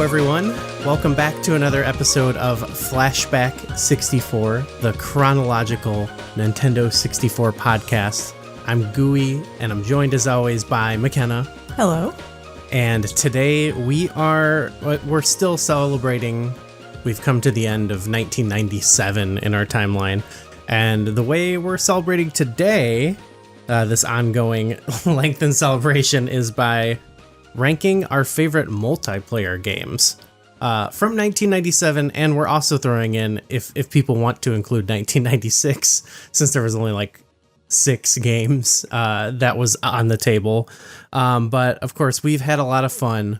everyone. Welcome back to another episode of Flashback 64, the chronological Nintendo 64 podcast. I'm Gooey, and I'm joined as always by McKenna. Hello. And today we're still celebrating. We've come to the end of 1997 in our timeline. And the way we're celebrating today, this ongoing lengthened celebration, is by ranking our favorite multiplayer games from 1997, and we're also throwing in, if people want to include 1996, since there was only like 6 games that was on the table. But of course, we've had a lot of fun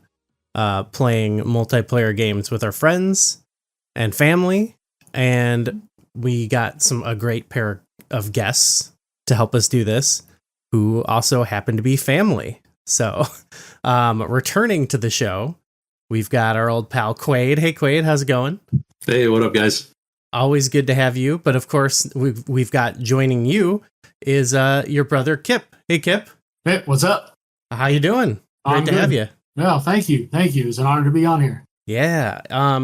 playing multiplayer games with our friends and family, and we got a great pair of guests to help us do this, who also happen to be family. So, returning to the show, we've got our old pal Quaid. Hey, Quaid, how's it going? Hey, what up, guys? Always good to have you. But of course, we've got joining you is your brother Kip. Hey, Kip. Hey, what's up? How you doing? Great to have you. Yeah, thank you. It's an honor to be on here. Yeah.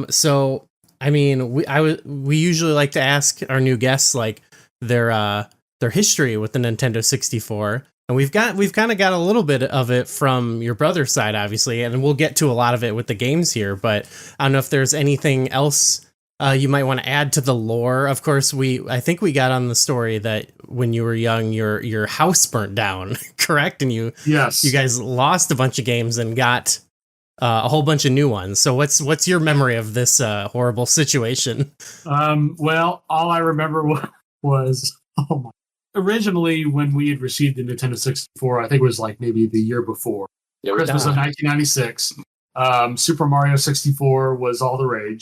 So, I mean, we usually like to ask our new guests like their history with the Nintendo 64. And we've kind of got a little bit of it from your brother's side, obviously, and we'll get to a lot of it with the games here. But I don't know if there's anything else you might want to add to the lore. Of course, I think we got on the story that when you were young, your house burnt down, correct? And you guys lost a bunch of games and got a whole bunch of new ones. So what's your memory of this horrible situation? Well, all I remember was originally, when we had received the Nintendo 64, I think it was like maybe the year before. Christmas of 1996. Super Mario 64 was all the rage.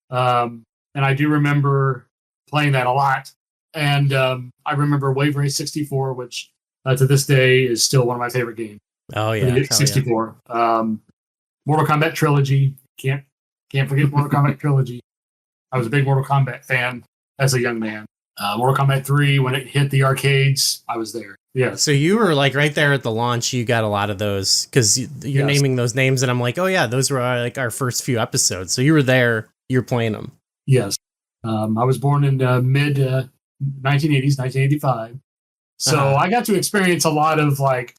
And I do remember playing that a lot. And I remember Wave Race 64, which to this day is still one of my favorite games. Oh, yeah. 64. Yeah. Mortal Kombat Trilogy. Can't forget Mortal Kombat Trilogy. I was a big Mortal Kombat fan as a young man. Mortal Kombat 3, when it hit the arcades, I was there. Yeah. So you were like right there at the launch. You got a lot of those because you're naming those names, and I'm like, oh yeah, those were like our first few episodes. So you were there. You're playing them. Yes. I was born in mid 1980s, 1985. So I got to experience a lot of like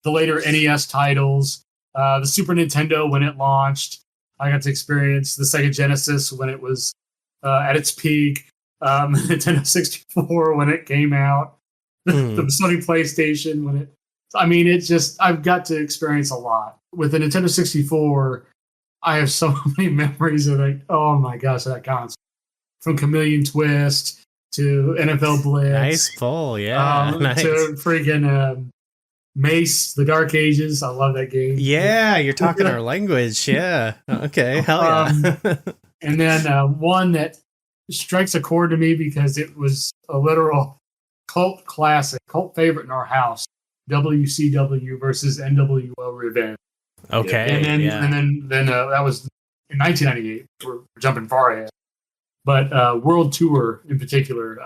the later NES titles, the Super Nintendo when it launched. I got to experience the Sega Genesis when it was at its peak. Nintendo 64 when it came out, the Sony PlayStation when it. I mean, I've got to experience a lot with the Nintendo 64. I have so many memories of like, oh my gosh, that console, from Chameleon Twist to NFL Blitz, nice pull, yeah, nice. To freaking Mace, the Dark Ages. I love that game. Yeah, you're talking our language. Yeah, okay, hell yeah. And then one that strikes a chord to me because it was a literal cult classic, cult favorite in our house. WCW versus NWO Revenge. Okay, and then that was in 1998. We're jumping far ahead, but World Tour in particular.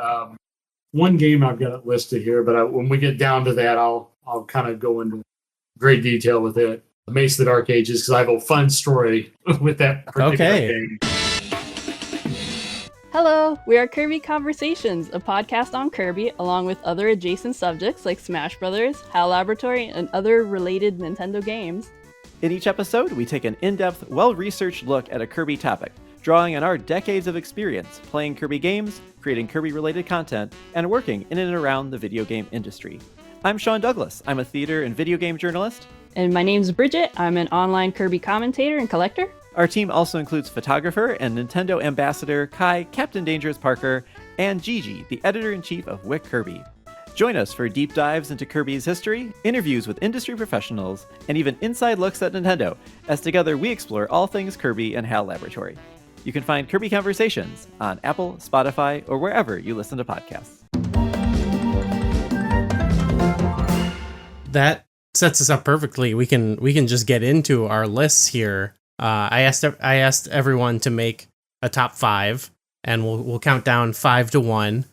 One game I've got it listed here, but when we get down to that, I'll kind of go into great detail with it. Mace the Dark Ages, because I have a fun story with that particular game. Hello, we are Kirby Conversations, a podcast on Kirby, along with other adjacent subjects like Smash Brothers, HAL Laboratory, and other related Nintendo games. In each episode, we take an in-depth, well-researched look at a Kirby topic, drawing on our decades of experience playing Kirby games, creating Kirby-related content, and working in and around the video game industry. I'm Sean Douglas. I'm a theater and video game journalist. And my name's Bridget. I'm an online Kirby commentator and collector. Our team also includes photographer and Nintendo ambassador Kai Captain Dangerous Parker and Gigi, the editor-in-chief of Wick Kirby. Join us for deep dives into Kirby's history, interviews with industry professionals, and even inside looks at Nintendo, as together we explore all things Kirby and HAL Laboratory. You can find Kirby Conversations on Apple, Spotify, or wherever you listen to podcasts. That sets us up perfectly. We can just get into our lists here. I asked everyone to make a top 5, and we'll count down 5 to 1.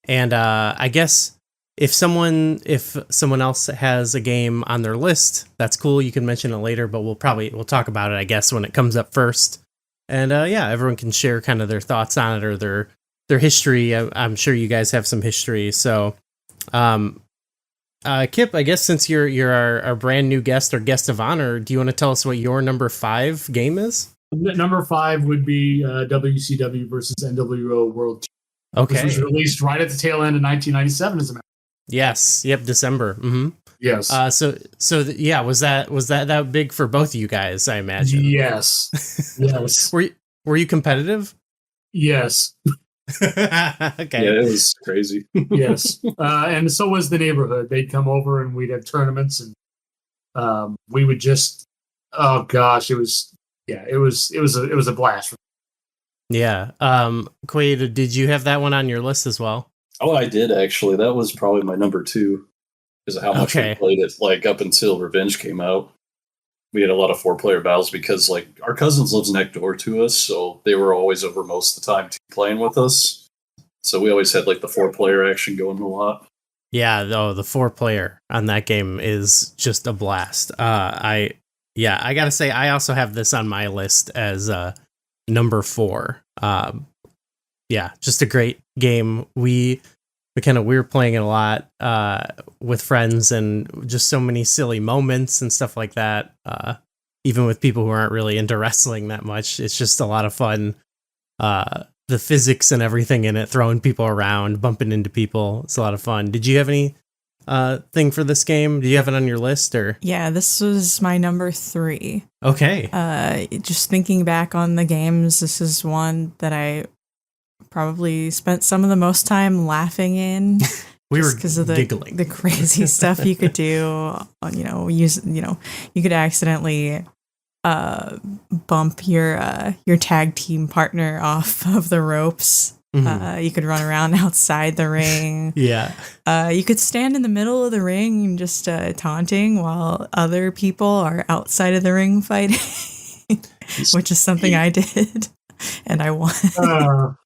And I guess if someone else has a game on their list, that's cool. You can mention it later, but we'll talk about it, I guess, when it comes up first. And everyone can share kind of their thoughts on it or their history. I'm sure you guys have some history. So, Kip, I guess since you're our brand new guest or guest of honor, do you want to tell us what your number 5 game is? Number 5 would be WCW versus NWO World Tour, Okay. which was released right at the tail end of 1997, as a matter. Yes. Yep. December. Mm-hmm. Yes. Was that big for both of you guys? I imagine. Yes. Yes. Were you competitive? Yes. Okay. Yeah, it was crazy. Yes. And so was the neighborhood. They'd come over and we'd have tournaments, and we would just. Oh gosh, it was a blast. Yeah. Quaid, did you have that one on your list as well? Oh, I did actually. That was probably my number 2 because of how much we played it. Like up until Revenge came out, we had a lot of 4-player battles because like our cousins lives next door to us, so they were always over most of the time playing with us. So we always had like the 4-player action going a lot. Yeah, though the 4-player on that game is just a blast. I gotta say, I also have this on my list as number 4. Just a great game. We were playing it a lot with friends, and just so many silly moments and stuff like that. Even with people who aren't really into wrestling that much, it's just a lot of fun. The physics and everything in it, throwing people around, bumping into people, it's a lot of fun. Did you have any thing for this game? Do you have it on your list, or? Yeah, this was my number 3. Okay. Just thinking back on the games, this is one that I probably spent some of the most time laughing in. We were because of giggling. the crazy stuff you could do. You could accidentally bump your tag team partner off of the ropes. Mm-hmm. You could run around outside the ring. Yeah. You could stand in the middle of the ring just taunting while other people are outside of the ring fighting, which is something I did, and I won.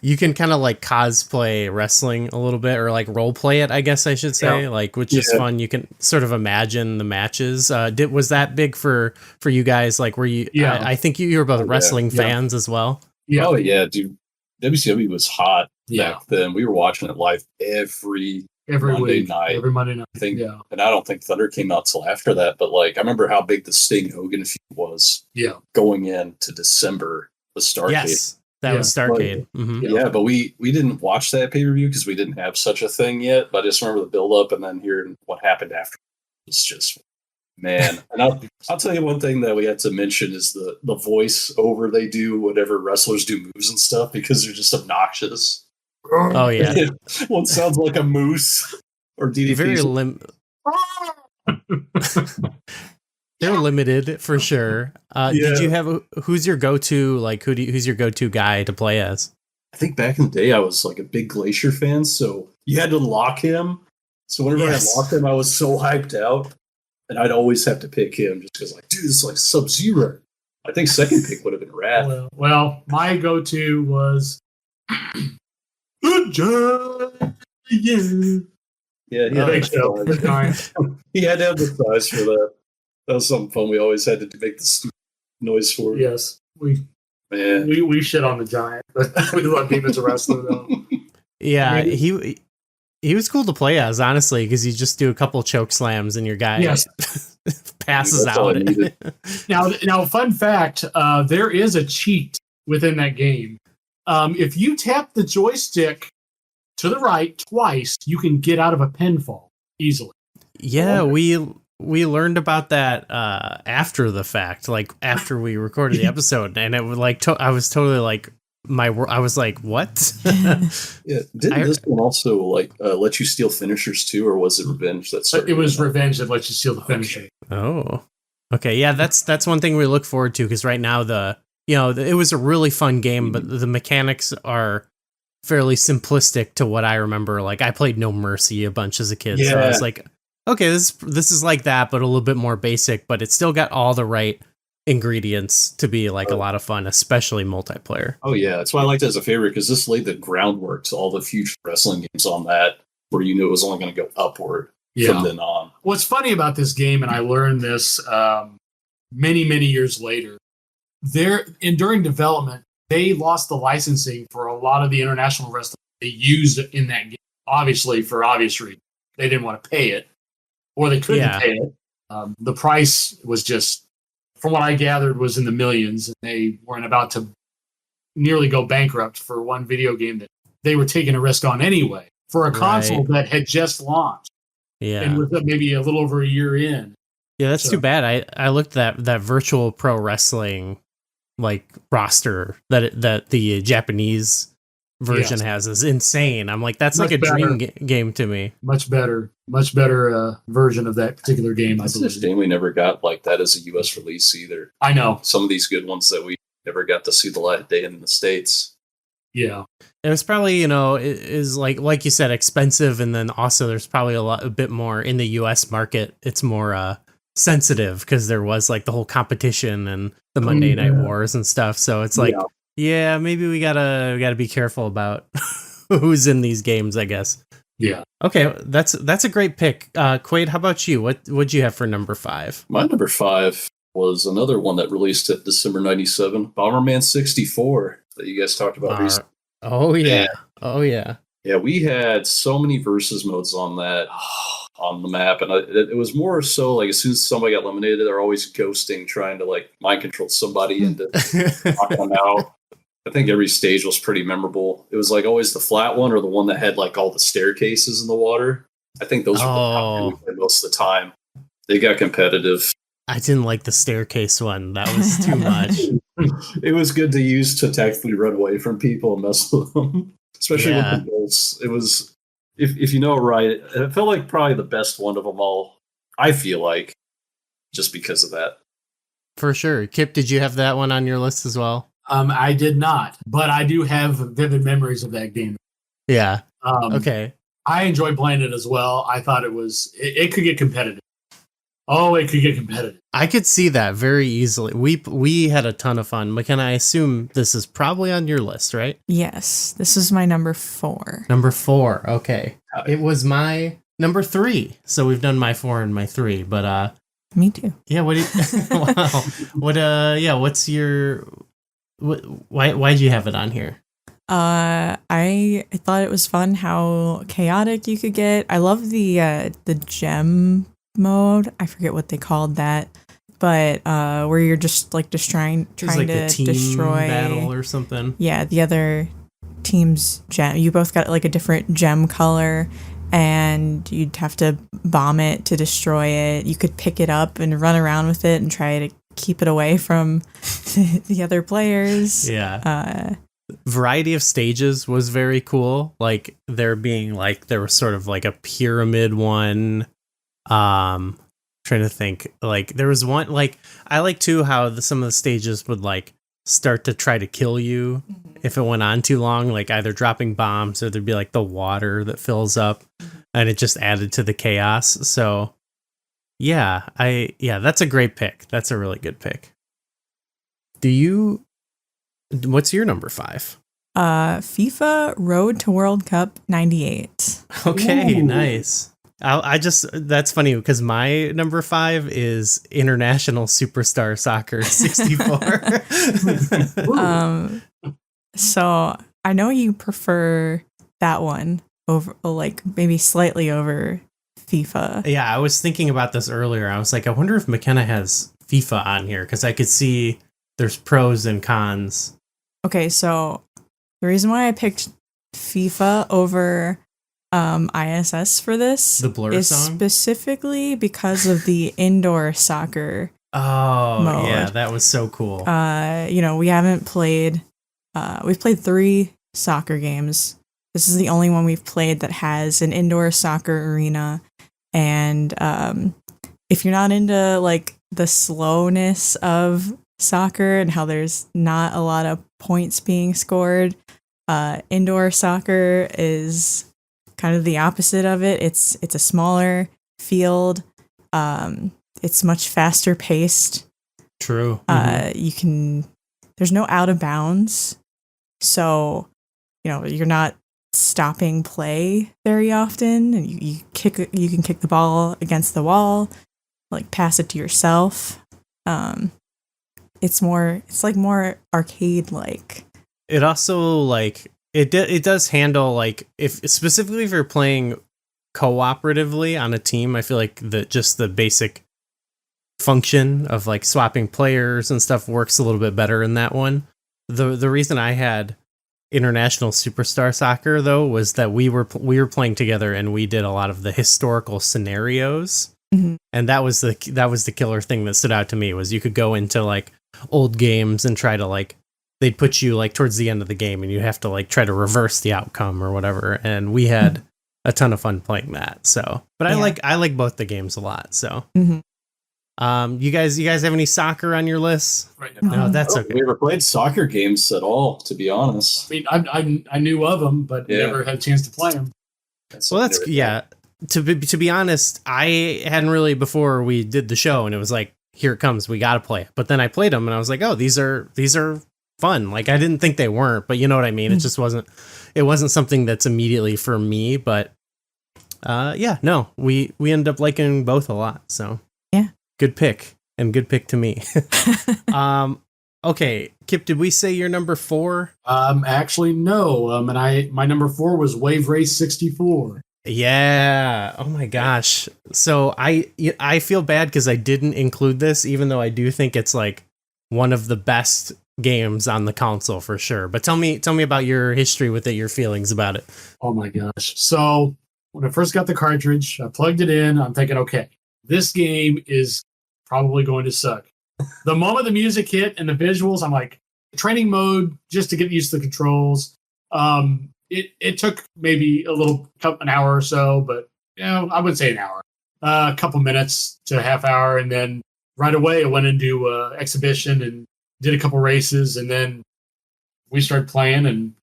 You can kind of like cosplay wrestling a little bit, or like role play it, I guess I should say, which is fun. You can sort of imagine the matches. Was that big for you guys? Like, were you? Yeah, I think you were both wrestling fans as well. Yeah. Oh yeah, dude. WCW was hot back then. We were watching it live every Monday night. Every Monday night. I think, and I don't think Thunder came out till after that. But like, I remember how big the Sting Hogan feud was. Yeah, going into December, the Starcade. Yes, that was Starcade. Mm-hmm. Yeah, but we didn't watch that pay per view because we didn't have such a thing yet. But I just remember the build up and then hearing what happened after. It's just. Man, and I'll tell you one thing that we had to mention is the voice over they do whenever wrestlers do moves and stuff because they're just obnoxious. Oh yeah, one sounds like a moose or DDP. They're limited for sure. Did you have who's your go-to who's your go-to guy to play as? I think back in the day I was like a big Glacier fan, so you had to lock him. So whenever I locked him, I was so hyped out. And I'd always have to pick him just because, like, dude, it's like Sub-Zero. I think second pick would have been Rad. Well, my go-to was Good job. Yeah, he had to have the size for that. That was something fun. We always had to make the stupid noise for it. Yes, we shit on the Giant, but we love him as a wrestler, though. Yeah, he was cool to play as, honestly, because you just do a couple choke slams and your guy passes out. Now, fun fact, there is a cheat within that game. If you tap the joystick to the right twice, you can get out of a pinfall easily. Yeah, we learned about that after the fact, like after we recorded the episode, and it was like I was totally like. I was like, what? Didn't this one also like let you steal finishers too, or was it Revenge? It was Revenge that lets you steal the finisher. Oh, okay, yeah, that's one thing we look forward to because right now it was a really fun game, but the mechanics are fairly simplistic to what I remember. Like I played No Mercy a bunch as a kid, so I was like, okay, this is like that, but a little bit more basic, but it still got all the right ingredients to be like a lot of fun, especially multiplayer. Oh yeah, that's why I liked it as a favorite because this laid the groundwork to all the future wrestling games on that. where you knew it was only going to go upward from then on. What's funny about this game, and I learned this many, many years later, during development, they lost the licensing for a lot of the international wrestling they used in that game. Obviously, for obvious reasons. They didn't want to pay it, or they couldn't pay it. The price was just, from what I gathered, was in the millions, and they weren't about to nearly go bankrupt for one video game that they were taking a risk on anyway, for a console that had just launched. Yeah. And with maybe a little over a year in. Yeah, that's too bad. I looked at that virtual pro wrestling like roster that the Japanese version has is insane. I'm like, that's much like a dream game to me. Much better version of that particular game. It's a shame we never got like that as a U.S. release either. I know some of these good ones that we never got to see the light of day in the States. Yeah, it was probably, it is like you said, expensive, and then also there's probably a bit more in the U.S. market. It's more sensitive because there was like the whole competition and the Monday Night Wars and stuff. So it's like, yeah, maybe we gotta be careful about who's in these games, I guess. Yeah. Okay, that's a great pick. Quaid, how about you? What'd you have for number 5? My number 5 was another one that released at December 97, Bomberman 64, that you guys talked about recently. Oh yeah. Oh yeah. Yeah, we had so many versus modes on that on the map, and it was more so like as soon as somebody got eliminated, they're always ghosting, trying to like mind control somebody into knocking them out. I think every stage was pretty memorable. It was like always the flat one or the one that had like all the staircases in the water. I think those were the top two we played most of the time. They got competitive. I didn't like the staircase one. That was too much. It was good to use to tactically run away from people and mess with them. Especially with the ghosts. It was, if you know right, it felt like probably the best one of them all, I feel like, just because of that. For sure. Kip, did you have that one on your list as well? I did not, but I do have vivid memories of that game. Yeah. Okay. I enjoyed playing it as well. I thought it could get competitive. Oh, it could get competitive. I could see that very easily. We had a ton of fun. McKenna, I assume this is probably on your list, right? Yes. This is my number 4. Number 4. Okay. It was my number 3. So we've done my 4 and my 3, but me too. Yeah, what do you wow. What's your why'd you have it on here? I thought it was fun how chaotic you could get. I love the gem mode. I forget what they called that, but where you're just trying like to team destroy battle or something. Yeah, the other team's gem. You both got like a different gem color, and you'd have to bomb it to destroy it. You could pick it up and run around with it and try to keep it away from the other players. Yeah. Variety of stages was very cool. Like there was sort of like a pyramid one. Trying to think. Like there was one, like I like too how some of the stages would like start to try to kill you if it went on too long, like either dropping bombs or there'd be like the water that fills up, and it just added to the chaos. So yeah, that's a great pick. That's a really good pick. What's your number 5? FIFA Road to World Cup 98. Okay, Ooh. Nice. That's funny because my number 5 is International Superstar Soccer 64. So I know you prefer that one over, like maybe slightly over FIFA. Yeah, I was thinking about this earlier. I was like, I wonder if McKenna has FIFA on here because I could see there's pros and cons. Okay, so the reason why I picked FIFA over ISS for this the Blur is song? Specifically because of the indoor soccer. Oh, mode. Yeah, that was so cool. We haven't played. We've played 3 soccer games. This is the only one we've played that has an indoor soccer arena. And if you're not into like the slowness of soccer and how there's not a lot of points being scored, indoor soccer is kind of the opposite of it. It's a smaller field. It's much faster paced. True. There's no out of bounds. So, you're not stopping play very often, and you can kick the ball against the wall, like pass it to yourself. It's like more arcade like. It also like it does handle like specifically if you're playing cooperatively on a team, I feel like the basic function of like swapping players and stuff works a little bit better in that one. The reason I had International Superstar Soccer though was that we were playing together and we did a lot of the historical scenarios. Mm-hmm. And that was the killer thing that stood out to me was you could go into like old games and try to like they'd put you like towards the end of the game and you have to like try to reverse the outcome or whatever, and we had a ton of fun playing that. So but yeah. I like both the games a lot. So you guys have any soccer on your list? Right now? No, that's okay. We never played soccer games at all, to be honest. I mean, I knew of them, but never had a chance to play them. To be honest, I hadn't really before we did the show, and it was like, here it comes, we got to play it. But then I played them, and I was like, oh, these are fun. Like I didn't think they weren't, but you know what I mean. It just wasn't something that's immediately for me. But we ended up liking both a lot. So yeah, good pick to me. Okay, Kip, did we say your number 4? Actually, no. And my number 4 was Wave Race 64. Yeah. Oh my gosh. So I feel bad because I didn't include this, even though I do think it's like one of the best games on the console for sure. But tell me about your history with it, your feelings about it. Oh my gosh. So when I first got the cartridge, I plugged it in. I'm thinking, okay, this game is probably going to suck. The moment the music hit and the visuals, I'm like, training mode just to get used to the controls. It took maybe an hour or so, but I would say an hour, a couple minutes to a half hour, and then right away I went into exhibition and did a couple races, and then we started playing, and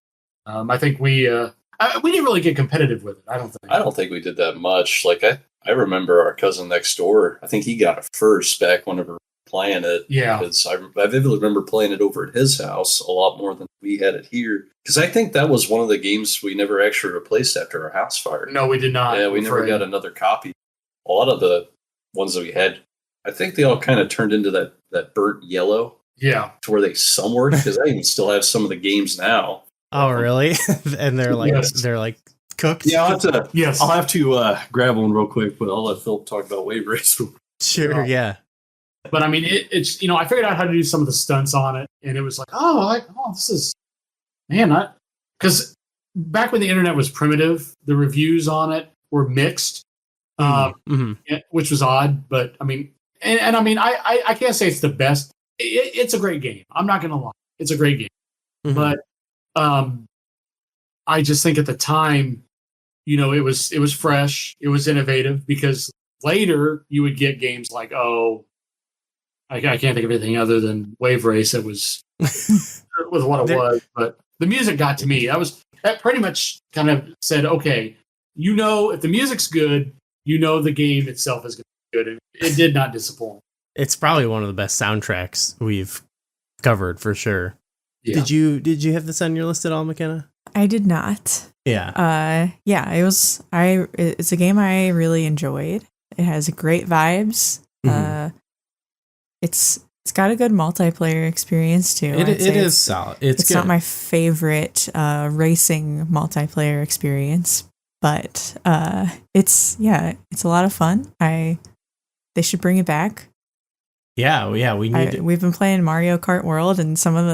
I think we didn't really get competitive with it. I don't think we did that much. Like I remember our cousin next door. I think he got it first back whenever we were playing it. Yeah, because I vividly remember playing it over at his house a lot more than we had it here. Because I think that was one of the games we never actually replaced after our house fire. No, we did not. Yeah, we never got another copy. A lot of the ones that we had, I think they all kind of turned into that burnt yellow. Yeah. To where they somewhat, because I even still have some of the games now. Oh, really? And they're like they're like cooked? Yeah, I'll have to grab one real quick, but I'll let Phil talk about Wave Race. Sure, yeah. But I mean, it's I figured out how to do some of the stunts on it, and it was like, this is, man, because back when the internet was primitive, the reviews on it were mixed, which was odd. But I mean, and I mean, I can't say it's the best. It's a great game. I'm not going to lie. It's a great game. Mm-hmm. But I just think at the time, it was fresh. It was innovative, because later you would get games like, I can't think of anything other than Wave Race. It was what it was. But the music got to me. That pretty much kind of said, okay, if the music's good, the game itself is going to be good. And it did not disappoint. It's probably one of the best soundtracks we've covered for sure. Yeah. Did you have this on your list at all, McKenna? I did not. Yeah. It's a game I really enjoyed. It has great vibes. Mm-hmm. It's got a good multiplayer experience too. It is solid. It's good. Not my favorite racing multiplayer experience, but it's a lot of fun. They should bring it back. Yeah, we've been playing Mario Kart World, and some of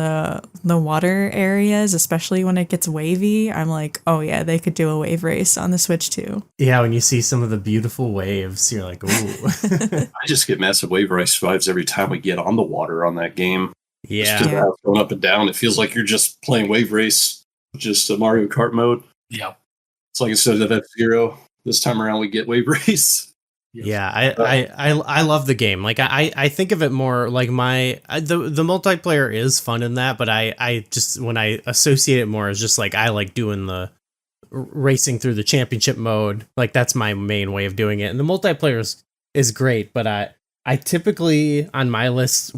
the water areas, especially when it gets wavy, I'm like, oh yeah, they could do a wave race on the Switch too. Yeah, when you see some of the beautiful waves, you're like, ooh. I just get massive wave race vibes every time we get on the water on that game. Yeah. Just going up and down. It feels like you're just playing wave race, just a Mario Kart mode. Yeah. It's like I said at F-Zero. This time around we get wave race. Yeah, I love the game. Like I think of it more like the multiplayer is fun in that, but I just, when I associate it more as just like I like doing the racing through the championship mode. Like that's my main way of doing it. And the multiplayer is great, but I typically on my list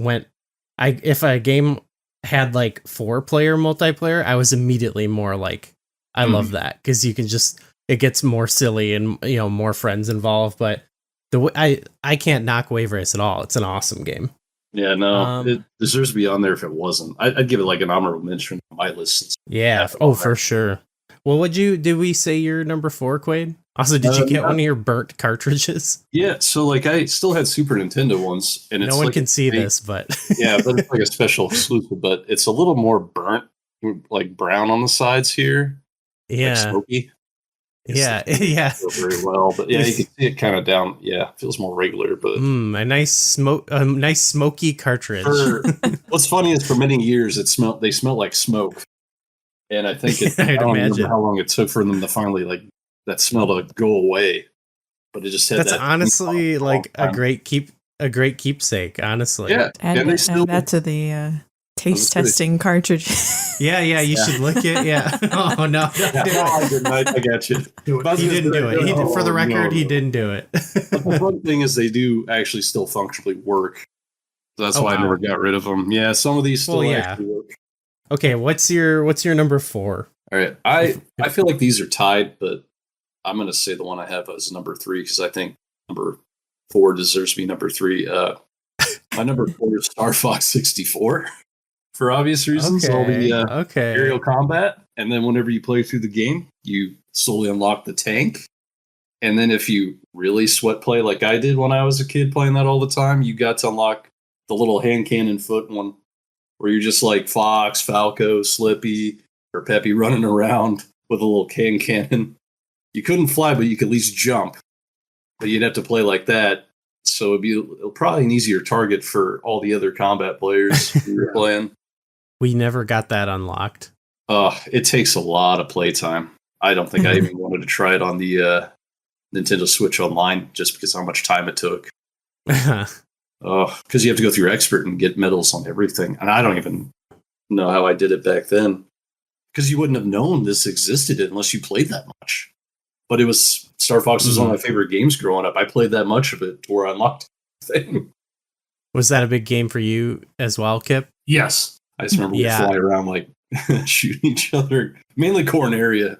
if a game had like 4-player multiplayer, I was immediately more like I love that because you can it gets more silly and more friends involved. But I can't knock Wave Race at all. It's an awesome game. Yeah, no, it deserves to be on there if it wasn't. I'd give it like an honorable mention on my list. Yeah. Oh, for sure. Well, did we say you're number 4, Quaid? Also, did you get one of your burnt cartridges? Yeah, so like I still had Super Nintendo ones, and it's no one like can see this, but yeah, but it's like a special exclusive. But it's a little more burnt, like brown on the sides here. Yeah, like smoky. Yeah, yeah. Very well, but yeah, you can see it kind of down. Yeah, feels more regular, but a nice smoky cartridge. What's funny is for many years they smelled like smoke, and I think I don't remember how long it took for them to finally like that smell to go away. But it just had that's honestly like a great keepsake. Honestly, yeah, and that to the taste testing cartridge. Yeah, you should lick it. Yeah. Oh no, I didn't. I got you. He didn't do it. For the record, he didn't do it. But the fun thing is they do actually still functionally work. So that's why I never got rid of them. Yeah, some of these still actually work. Okay, what's your number 4? All right, I feel like these are tied, but I'm going to say the one I have as number 3 because I think number 4 deserves to be number 3. My number 4 is Star Fox 64. For obvious reasons, all the aerial combat, and then whenever you play through the game, you slowly unlock the tank, and then if you really sweat play like I did when I was a kid playing that all the time, you got to unlock the little hand cannon foot one, where you're just like Fox, Falco, Slippy, or Peppy running around with a little hand cannon. You couldn't fly, but you could at least jump, but you'd have to play like that, so it'd be probably an easier target for all the other combat players who were playing. We never got that unlocked. It takes a lot of playtime. I don't think I even wanted to try it on the Nintendo Switch Online just because how much time it took. Because you have to go through expert and get medals on everything. And I don't even know how I did it back then. Because you wouldn't have known this existed unless you played that much. But it was Star Fox was one of my favorite games growing up. I played that much of it to where I unlocked the thing. Was that a big game for you as well, Kip? Yes. I just remember we fly around like shooting each other, mainly Corneria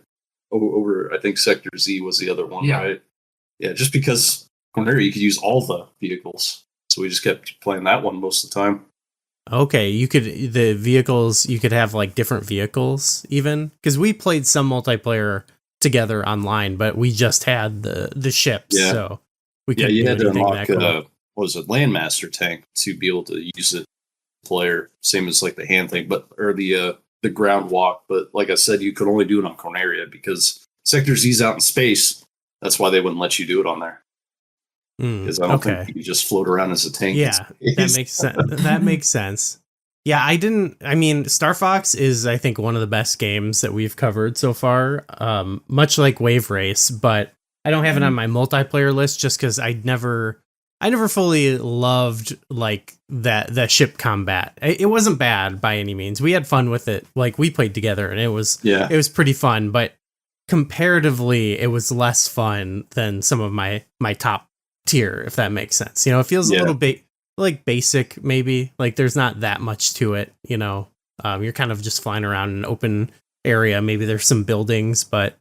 over. I think Sector Z was the other one, right? Yeah, just because Corneria you could use all the vehicles, so we just kept playing that one most of the time. Okay, you could have like different vehicles even because we played some multiplayer together online, but we just had the ships, so we couldn't do had to anything unlock that cool. What was it, Landmaster tank to be able to use it. Player, same as like the hand thing, or the ground walk. But like I said, you could only do it on Corneria because Sector Z's out in space. That's why they wouldn't let you do it on there. Because I don't think you could just float around as a tank. Yeah, that makes sense. That makes sense. Yeah, I mean, Star Fox is, I think, one of the best games that we've covered so far. Much like Wave Race, but I don't have it on my multiplayer list just because I never fully loved like that ship combat. It wasn't bad by any means. We had fun with it. Like we played together and it was pretty fun, but comparatively it was less fun than some of my top tier, if that makes sense. It feels a little bit like basic maybe. Like there's not that much to it, you're kind of just flying around an open area. Maybe there's some buildings, but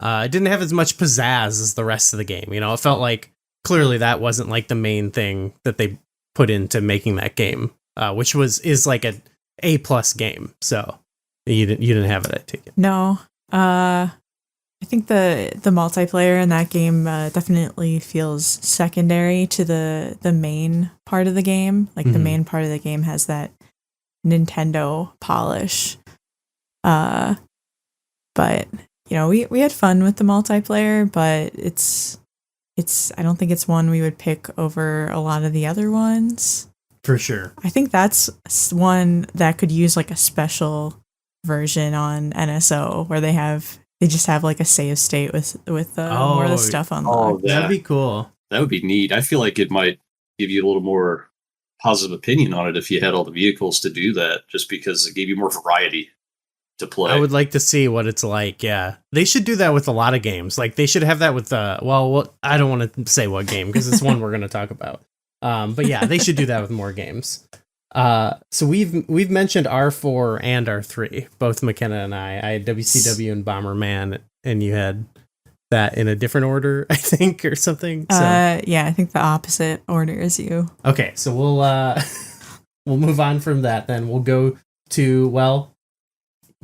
it didn't have as much pizzazz as the rest of the game. It felt like clearly that wasn't like the main thing that they put into making that game, which is like A+ game. So you didn't have it, I take it. No, I think the multiplayer in that game definitely feels secondary to the main part of the game. Like the main part of the game has that Nintendo polish. But we had fun with the multiplayer, but it's I don't think it's one we would pick over a lot of the other ones. For sure. I think that's one that could use like a special version on NSO where they just have like a save state with more of the stuff unlocked. That'd be cool. That would be neat. I feel like it might give you a little more positive opinion on it if you had all the vehicles to do that, just because it gave you more variety to play. I would like to see what it's like. Yeah, they should do that with a lot of games. Like they should have that with I don't want to say what game because it's one we're going to talk about. But yeah, they should do that with more games. So we've mentioned R4 and R3, both McKenna and I. I had WCW and Bomberman, and you had that in a different order, I think, or something. So. Yeah, I think the opposite order is you. Okay, so we'll we'll move on from that. Then we'll go to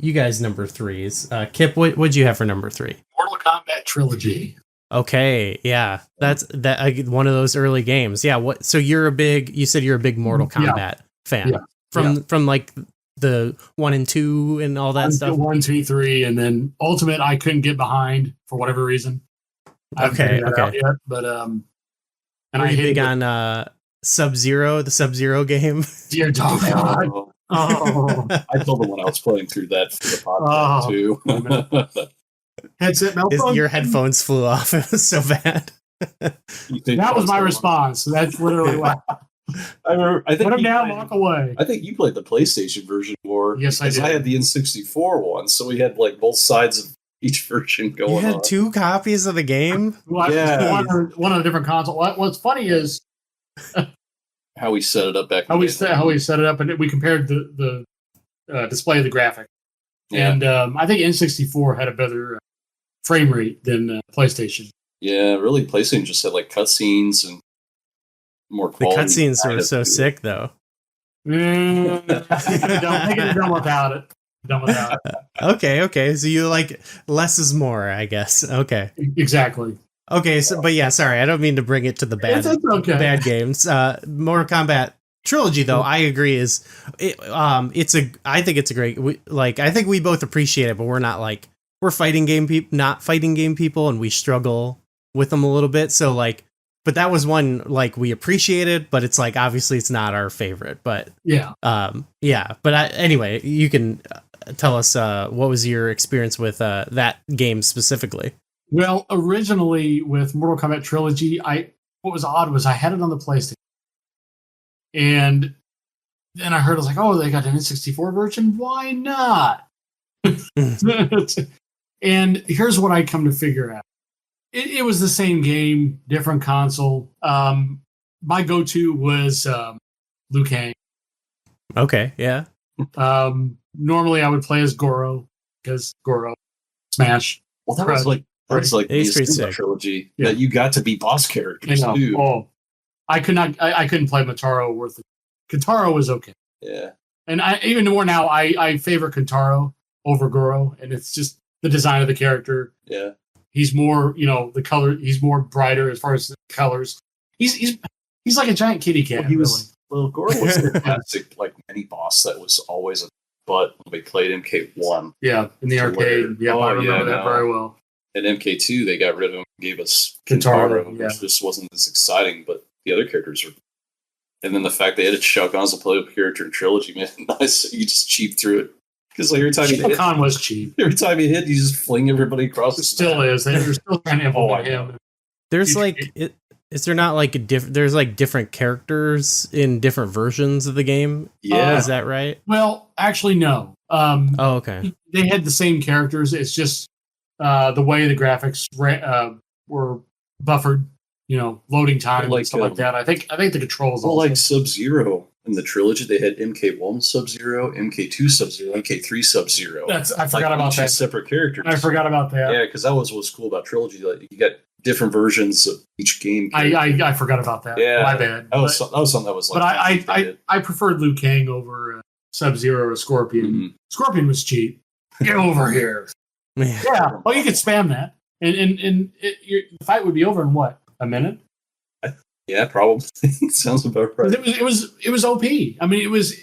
you guys number threes. Kip, what'd you have for number 3? Mortal Kombat Trilogy. Okay, yeah, that's one of those early games. Yeah, what? So you said you're a big Mortal Kombat fan from like the 1 and 2 and all that stuff. 1, 2, 3, and then Ultimate I couldn't get behind for whatever reason. I haven't figured that out yet, but and are you big on Sub-Zero, the Sub-Zero game? Dear God. Oh. I told them when I was playing through that for the podcast too. Headset malfunction. Your headphones flew off. It was so bad. That was my response. That's literally what I think put him down, walk away. I think you played the PlayStation version more. Yes, I did. I had the N64 one, so we had like both sides of each version going on. You had 2 copies of the game? One on a different console. What's funny is how we set it up back. How we set it up, and we compared the display of the graphic. Yeah. And I think N64 had a better frame rate than PlayStation. Yeah, really, PlayStation just had like cutscenes and more quality. The cutscenes were so sick, though. Done without it. Okay. So you like less is more, I guess. Okay. Exactly. Okay, so but yeah, sorry, I don't mean to bring it to the bad games. Mortal Kombat Trilogy, though, I agree I think it's a great. I think we both appreciate it, but we're not like we're fighting game people, and we struggle with them a little bit. So but that was one we appreciated, but it's obviously it's not our favorite. But yeah. But anyway, you can tell us what was your experience with that game specifically. Well, originally with Mortal Kombat Trilogy, what was odd was I had it on the PlayStation. And then I heard, I was like, oh, they got an N64 version? Why not? And here's what I come to figure out. It was the same game, different console. My go-to was Liu Kang. Okay, yeah. Normally I would play as Goro, because Goro, Smash. Well, that was the trilogy that you got to be boss characters too. Oh, I couldn't play Mataro worth it. Kentaro was okay. Yeah. And even more now, I favor Kentaro over Goro, and it's just the design of the character. Yeah. He's more, the color. He's more brighter as far as the colors. He's like a giant kitty cat. Goro was the classic mini boss that was always a butt when we played MK1. Yeah, in the arcade. I remember that very well. At MK2, they got rid of him and gave us Kentaro, which just wasn't as exciting, but the other characters were. And then the fact they added Shao Kahn as a playable character in Trilogy, man, nice. You just cheap through it. Because every time Shao Kahn was cheap. Every time you hit, you just fling everybody across the still is. They're still trying to implement him. There's is there not there's different characters in different versions of the game? Yeah. Is that right? Well, actually, no. Okay. They had the same characters. It's just the way the graphics were buffered, loading time and stuff like that. I think the controls. Well, like Sub-Zero in the Trilogy, they had MK1 Sub-Zero, MK2 Sub-Zero, MK3 Sub-Zero. I forgot about that. Separate characters. I forgot about that. Yeah, because that was what's cool about Trilogy. You got different versions of each game. I forgot about that. Yeah, my bad. That was something that was But I preferred Liu Kang over Sub-Zero or Scorpion. Mm-hmm. Scorpion was cheap. Get over here. Yeah. Oh, you could spam that, and the fight would be over in what, a minute? Yeah, probably. Sounds about right. It was OP. I mean, it was.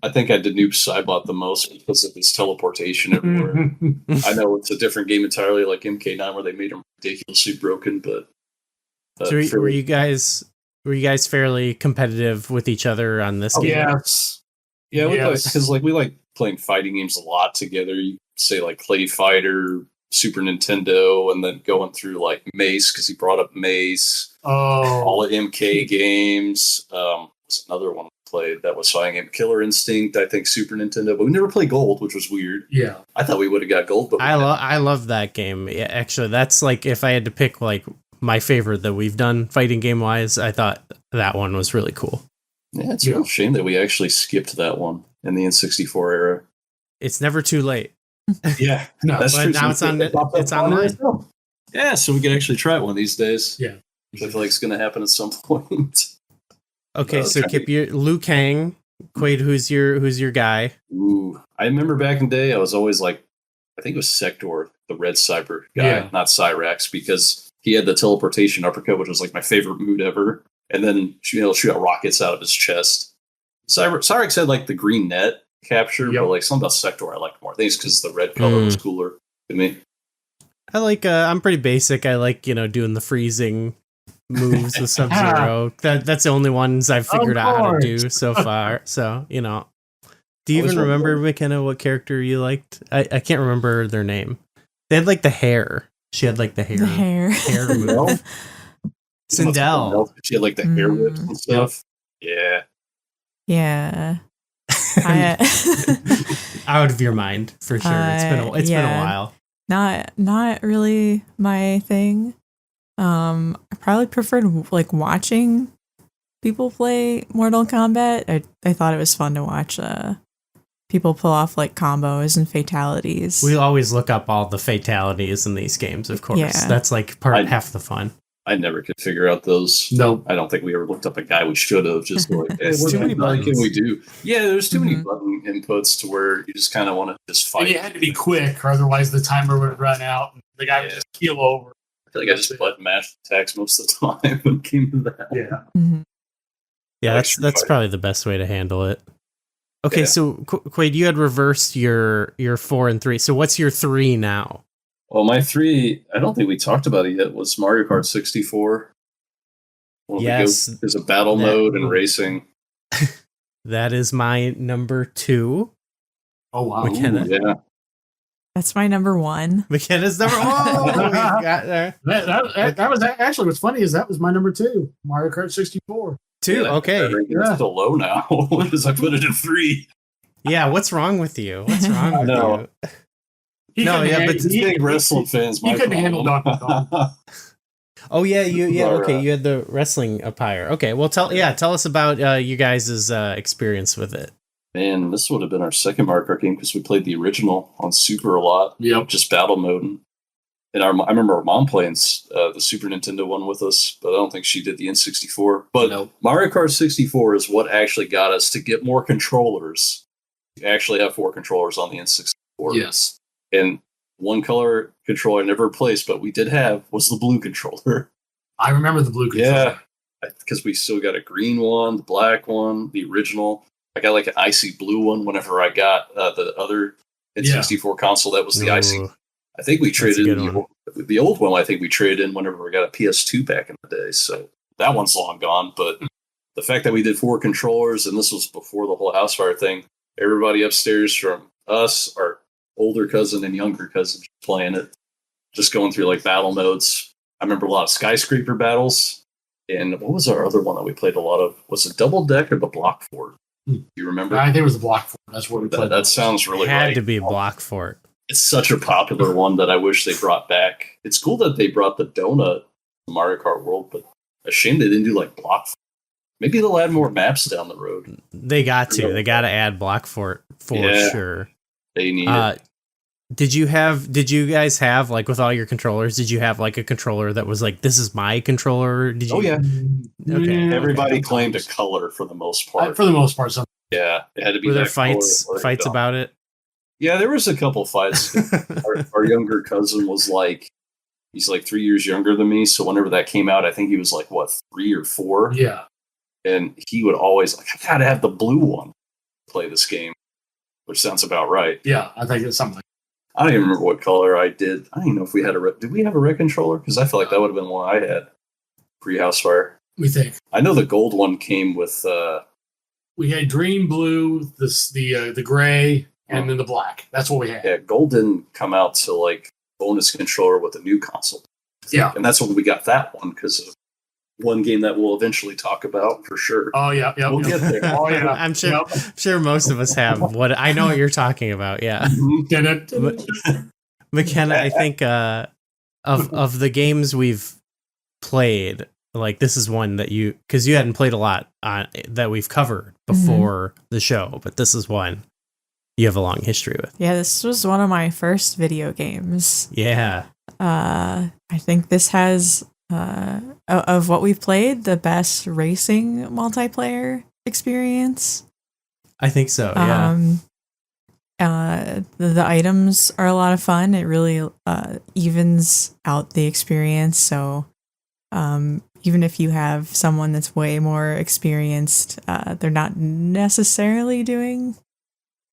I think I did noob Cybot the most because of his teleportation everywhere. I know it's a different game entirely, like MK9, where they made him ridiculously broken. But so were you guys fairly competitive with each other on this game? Yes. Yeah, because we like playing fighting games a lot together. You say like Clay Fighter, Super Nintendo, and then going through like Mace because he brought up Mace. Oh, all of MK games. Was another one we played that was fighting game. Killer Instinct, I think Super Nintendo, but we never played Gold, which was weird. Yeah, I thought we would have got Gold, but I love that game. Yeah, actually, that's if I had to pick my favorite that we've done fighting game wise, I thought that one was really cool. Yeah, it's a real shame that we actually skipped that one in the N64 era. It's never too late. Yeah, no, that's but true. Now it's online. Yeah, so we could actually try it one of these days. Yeah. I feel like it's going to happen at some point. Okay, so Kip, Liu Kang, Quaid, who's your guy? Ooh, I remember back in the day, I was always like, I think it was Sector, the red cyber guy, not Cyrax, because he had the teleportation uppercut, which was like my favorite mood ever. And then shoot out rockets out of his chest. Cyrax had like the green net capture, but like something about Sector I liked more. I think it's because the red color was cooler to me. I like. I'm pretty basic. I like doing the freezing moves with Sub-Zero. That's the only ones I've figured out how to do so far. So do you even remember, McKenna, what character you liked? I can't remember their name. They had like the hair. She had like the hair move. Sindel. She had like the hair whips and stuff. Yeah. Yeah. Out of your mind for sure. It's been a while. Not really my thing. I probably preferred like watching people play Mortal Kombat. I thought it was fun to watch people pull off like combos and fatalities. We always look up all the fatalities in these games, of course. Yeah. That's like half the fun. I never could figure out those. No, I don't think we ever looked up a guy we should have. Just like, hey, too many buttons. Can we do? Yeah, there's too many button inputs to where you just kind of want to just fight. And you had to be quick, or otherwise the timer would run out and the guy would just keel over. I feel like I just button mashed attacks most of the time when it came to that. Yeah. Mm-hmm. Yeah, that's probably the best way to handle it. Okay, so Quaid, you had reversed your 4 and 3. So what's your 3 now? Well, my 3, I don't think we talked about it yet, was Mario Kart 64. Yes. There's a battle mode and racing. That is my number 2. Oh, wow. McKenna. Yeah. That's my number 1. McKenna's number 1. We got there. That was actually what's funny is that was my number 2, Mario Kart 64. 2, okay. It's still low now because I put it in 3. Yeah, what's wrong with you? What's wrong with you? But big wrestling fans. He couldn't handle Donkey Kong. Oh yeah, you had the wrestling attire. Okay, well tell us about you guys' experience with it. Man, this would have been our second Mario Kart game because we played the original on Super a lot. Yep, just battle mode. And I remember our mom playing the Super Nintendo one with us, but I don't think she did the N64. But Mario Kart 64 is what actually got us to get more controllers. You actually have 4 controllers on the N64. Yes. And one color controller I never replaced, but we did have, was the blue controller. I remember the blue controller. Yeah, because we still got a green one, the black one, the original. I got like an icy blue one whenever I got the other N64 console. That was the icy. I think we traded in the old one. I think we traded in whenever we got a PS2 back in the day. So that one's long gone. But the fact that we did 4 controllers, and this was before the whole house fire thing, everybody upstairs from us, our older cousin and younger cousin playing it, just going through like battle modes. I remember a lot of skyscraper battles. And what was our other one that we played a lot of? Was it Double Deck or the Block Fort? Do you remember? I think it was the Block Fort. That's what we played. That sounds really right. Had to be Block Fort. It's such a popular one that I wish they brought back. It's cool that they brought the donut to Mario Kart World, but a shame they didn't do like Block Fort. Maybe they'll add more maps down the road. They got to. They got to add Block Fort for sure. They need it. Did you guys have, like, with all your controllers, did you have like a controller that was like, this is my controller? Did you? Oh yeah. Okay. Everybody claimed a color for the most part. For the most part, something. Yeah, it had to be. Were there fights about it? Yeah, there was a couple fights. our younger cousin was like, he's like 3 years younger than me. So whenever that came out, I think he was like, 3 or 4? Yeah. And he would always like, I gotta have the blue one to play this game, which sounds about right. Yeah, I think it's something. I don't even remember what color I did. I don't even know if we had did we have a red controller? Because I feel like that would have been one I had pre-house fire. We think. I know the gold one came with. We had green, blue, the gray, and then the black. That's what we had. Yeah, gold didn't come out till like bonus controller with a new console. Yeah, and that's when we got that one because of one game that we'll eventually talk about for sure. Oh yeah, we'll get there. Oh yeah, I'm sure most of us have. I know what you're talking about. Yeah, McKenna, I think of the games we've played, like this is one that because you hadn't played a lot that we've covered before the show, but this is one you have a long history with. Yeah, this was one of my first video games. Yeah. I think this has, of what we've played, the best racing multiplayer experience. I think so, yeah. The items are a lot of fun. It really evens out the experience. So even if you have someone that's way more experienced, they're not necessarily doing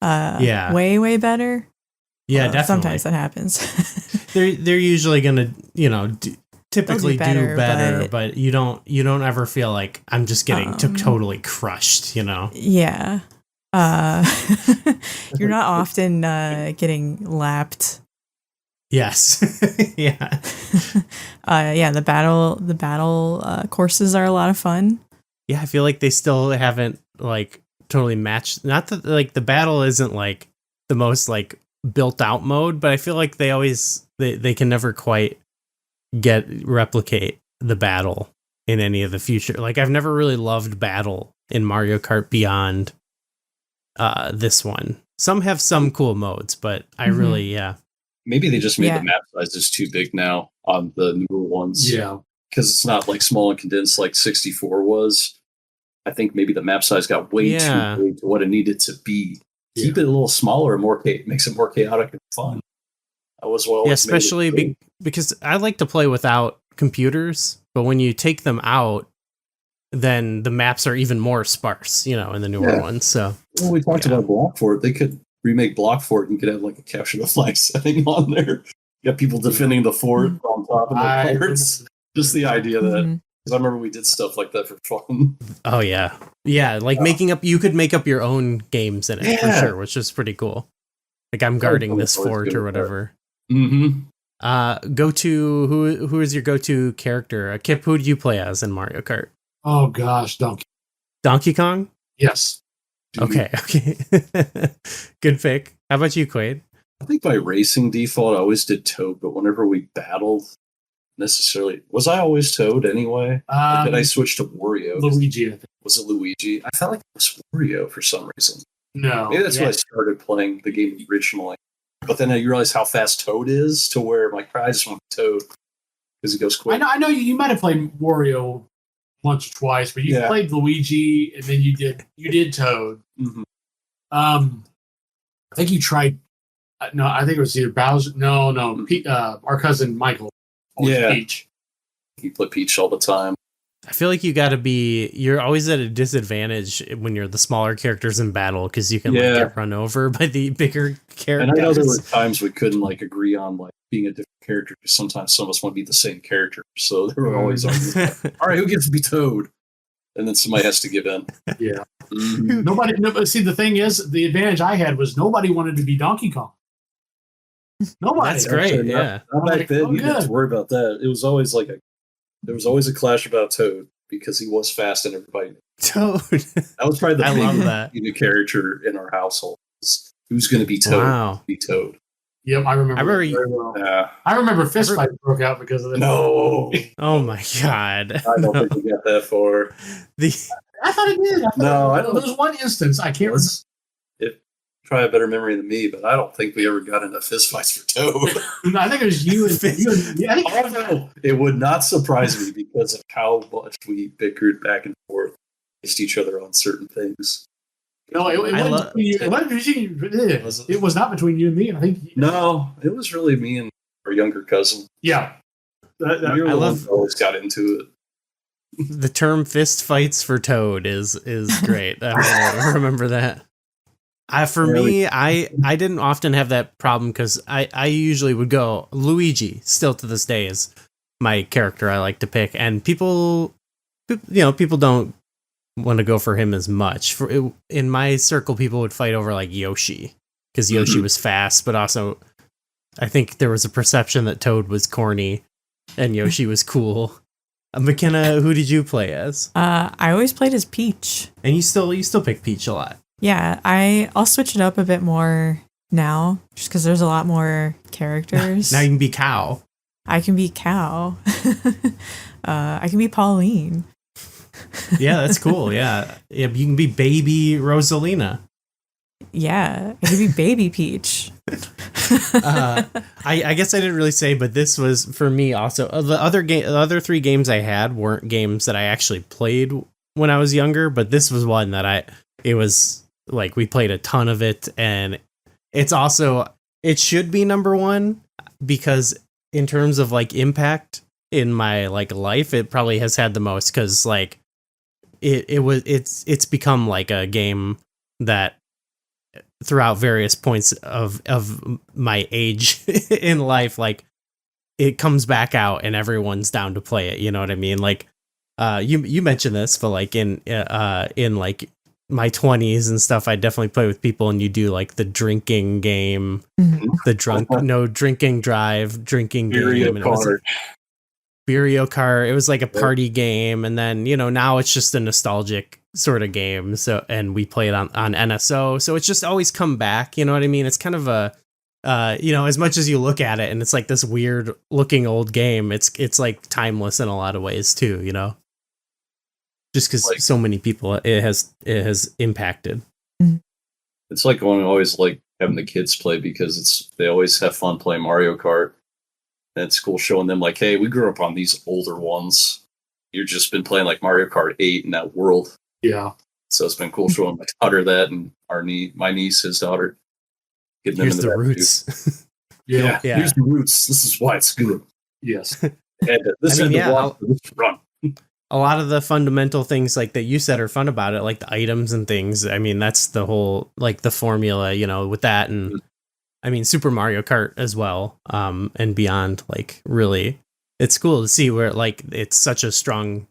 way better. Yeah, definitely. Sometimes that happens. they're usually gonna, typically do better, but you don't ever feel like I'm just getting totally crushed, Yeah. You're not often getting lapped. Yes. Yeah. The battle courses are a lot of fun. Yeah, I feel like they still haven't like totally matched. Not that like the battle isn't like the most like built out mode, but I feel like they can never quite replicate the battle in any of the future. Like I've never really loved battle in Mario Kart beyond this one. Some have some cool modes, but I really maybe they just made the map sizes too big now on the newer ones. Yeah, because it's not like small and condensed like 64 was. I think maybe the map size got way too big to what it needed to be. Keep it a little smaller, makes it more chaotic and fun. That was especially because I like to play without computers, but when you take them out, then the maps are even more sparse, in the newer ones. So we talked about Block Fort. They could remake Block Fort and could have like a capture the flag setting on there. You got people defending the fort on top of the pirates. Just the idea that. Because I remember we did stuff like that for fun. Oh, yeah. Yeah, like you could make up your own games in it, for sure, which is pretty cool. Like, I'm guarding this fort or whatever. Mm-hmm. Who is your go-to character? Kip, who do you play as in Mario Kart? Oh, gosh, Donkey Kong? Yes. Okay. Good pick. How about you, Quaid? I think by racing default, I always did Toad, but whenever we battled, was I always Toad anyway? Or did I switch to Wario? Luigi, I think. Was it Luigi? I felt like it was Wario for some reason. No. Maybe that's when I started playing the game originally. But then I realized how fast Toad is to where I'm like, I just want Toad because he goes quick. I know you might have played Wario once or twice, but you played Luigi and then you did Toad. Mm-hmm. I think you tried. No, I think it was either Bowser. No, our cousin Michael. Peach. You play Peach all the time. I feel like you're always at a disadvantage when you're the smaller characters in battle because you can get run over by the bigger characters. And I know there were times we couldn't agree on being a different character because sometimes some of us want to be the same character. So there were always arguments. All right, who gets to be Toad? And then somebody has to give in. Yeah. Nobody. See, the thing is, the advantage I had was nobody wanted to be Donkey Kong. Nobody. That's great. Actually, yeah. Not back then. You didn't have to worry about that. It was always there was always a clash about Toad because he was fast and everybody knew. Toad. That was probably the big character in our household. Who's going to be Toad? Wow. Be Toad. Yep, I remember very well. I remember fist fights broke out because of it. No. Oh my god. I don't think we got that far. I thought it did. I don't. There was one instance. I can't remember. Probably a better memory than me, but I don't think we ever got into fist fights for Toad. I think it was you and it would not surprise me because of how much we bickered back and forth against each other on certain things. No, it was not between you and me. I think no, it was really me and our younger cousin. Yeah, always got into it. The term "fist fights for Toad" is great. I remember that. For me, I didn't often have that problem because I usually would go Luigi. Still to this day is my character I like to pick, and people don't want to go for him as much. In my circle, people would fight over Yoshi because Yoshi was fast, but also I think there was a perception that Toad was corny and Yoshi was cool. McKenna, who did you play as? I always played as Peach, and you still pick Peach a lot. Yeah, I'll switch it up a bit more now, just because there's a lot more characters. Now you can be Cow. I can be Cal. I can be Pauline. Yeah, that's cool. Yeah, you can be baby Rosalina. Yeah, I can be baby Peach. I guess I didn't really say, but this was for me also. The other three games I had weren't games that I actually played when I was younger, but this was one that it was like we played a ton of it, and it's also, it should be number one because in terms of like impact in my like life, it probably has had the most, because like it's become like a game that throughout various points of my age in life, like it comes back out and everyone's down to play it. You know what I mean? Like, you mentioned this, but like in like my 20s and stuff, I definitely play with people, and you do like the drinking game, no drinking drive, drinking game. Beerio Kart. It was like a party game, and then now it's just a nostalgic sort of game. So, and we play it on NSO, so it's just always come back. You know what I mean? It's kind of a as much as you look at it and it's like this weird looking old game, it's like timeless in a lot of ways too. Just because like, so many people it has impacted. It's like going always like having the kids play, because they always have fun playing Mario Kart. And it's cool showing them like, hey, we grew up on these older ones. You've just been playing like Mario Kart 8 in that world. Yeah. So it's been cool showing my daughter that, and my niece, his daughter. Getting them Here's the roots. Yeah. Here's the roots. This is why it's good. Yes. And this run. A lot of the fundamental things like that you said are fun about it, like the items and things. I mean, that's the whole, like the formula, with that. And I mean, Super Mario Kart as well, and beyond, like really, it's cool to see where like it's such a strong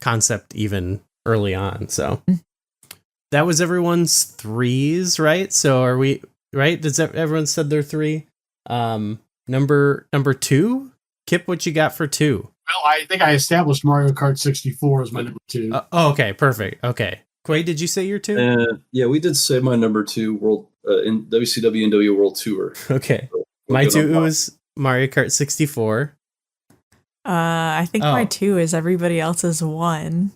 concept even early on. So that was everyone's threes, right? So are we right? Does everyone said their three? Number two, Kip, what you got for two? Well, I think I established Mario Kart 64 as my number two. Okay, perfect. Okay, Quaid, did you say your two? Yeah, we did say my number two world in WCW and W World Tour. Okay, so my two was Mario Kart 64. I think my two is everybody else's one.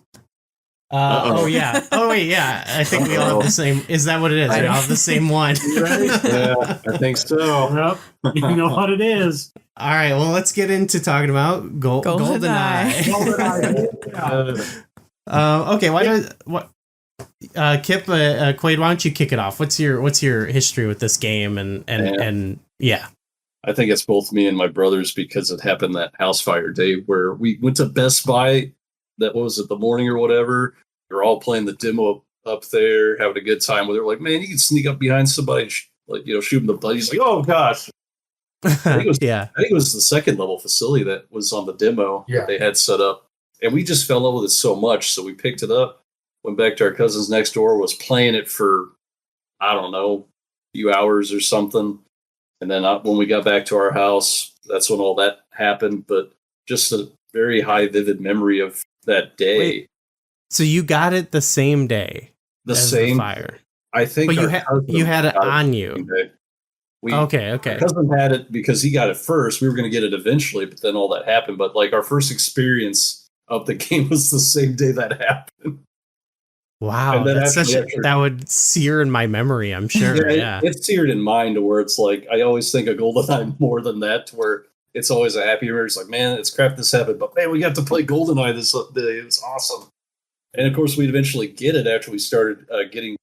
Oh yeah. Oh wait, yeah. I think we all have the same. Is that what it is? We all have the same one. Yeah, I think so. Yep. You know what it is. All right. Well, let's get into talking about GoldenEye. Okay. Kip, Quaid, why don't you kick it off? What's your history with this game? And yeah. I think it's both me and my brothers, because it happened that house fire day where we went to Best Buy. That was it, the morning or whatever. They're all playing the demo up there, having a good time. Where they're like, "Man, you can sneak up behind somebody, and, shoot him the butt." He's like, "Oh gosh!" I think it was the second level facility that was on the demo that they had set up, and we just fell in love with it so much. So we picked it up, went back to our cousins next door, was playing it for I don't know, a few hours or something, and then when we got back to our house, that's when all that happened. But just a very high, vivid memory of that day. Wait, so you got it the same day? The same fire? I think. But you had it on you. Okay. My cousin had it because he got it first. We were going to get it eventually, but then all that happened. But like our first experience of the game was the same day that happened. Wow, that would sear in my memory, I'm sure. Yeah, it's seared in mine to where it's like I always think of GoldenEye more than that, to where it's always a happy memory. It's like, man, it's crap this happened, but man, we got to play GoldenEye this day. It was awesome. And of course, we'd eventually get it after we started getting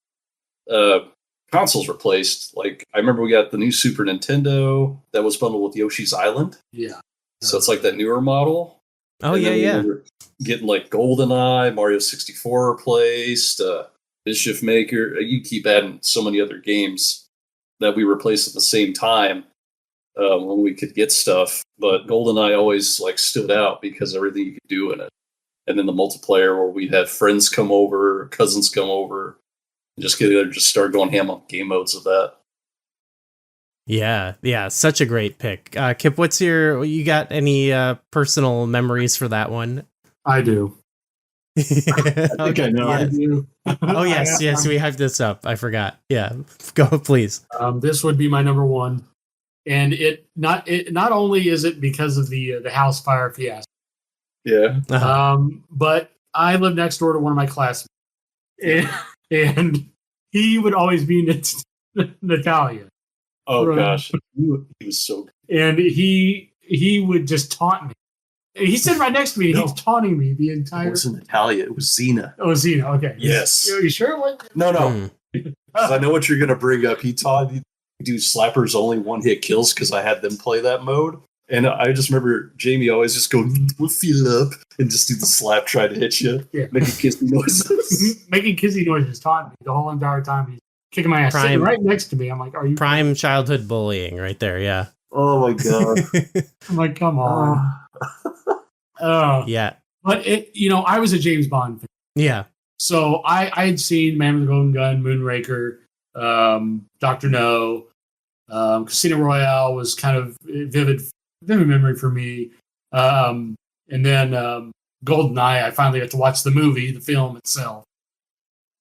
consoles replaced. Like, I remember we got the new Super Nintendo that was bundled with Yoshi's Island. Yeah. So it's like that newer model. Oh, yeah. We were getting like GoldenEye, Mario 64 replaced, Mischief Maker. You keep adding so many other games that we replaced at the same time. When we could get stuff, but GoldenEye always like stood out because everything you could do in it, and then the multiplayer where we'd have friends come over, cousins come over, and just start going ham on game modes of that. Yeah, such a great pick. Kip, you got any personal memories for that one? I do. Okay, I know. Yes. I do. Oh yes, we have this up. I forgot. Yeah, go please. This would be my number one. and not only is it because of the house fire fiasco, but I lived next door to one of my classmates, and he would always be Natalia. Oh gosh, he was so good. And he would just taunt me. He stood right next to me. And he was taunting me the entire. It wasn't Natalia. It was Xena. Oh, Xena. Okay. Yes. Are you sure it was? No. I know what you're gonna bring up. He taught me to do slappers only one hit kills because I had them play that mode. And I just remember Jamie always just go, we'll feel up, and just do the slap, try to hit you, making kissy noises. Making kissy noises, taunting me the whole entire time. He's kicking my ass, sitting right next to me. I'm like, are you prime childhood bullying right there? Yeah. Oh my god. I'm like, come on. Yeah. But I was a James Bond fan. Yeah. So I had seen Man with the Golden Gun, Moonraker, Dr. No, Casino Royale was kind of vivid memory for me. And then GoldenEye, I finally got to watch the movie, the film itself.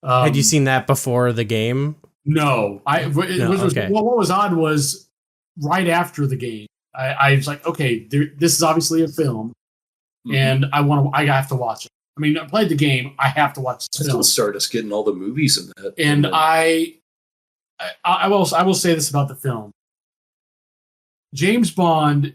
Had you seen that before the game? No. What was odd was right after the game, I was like, okay, this is obviously a film, and I have to watch it. I mean, I played the game. I have to watch the film. That's what started us getting all the movies in that. And I will say this about the film. James Bond,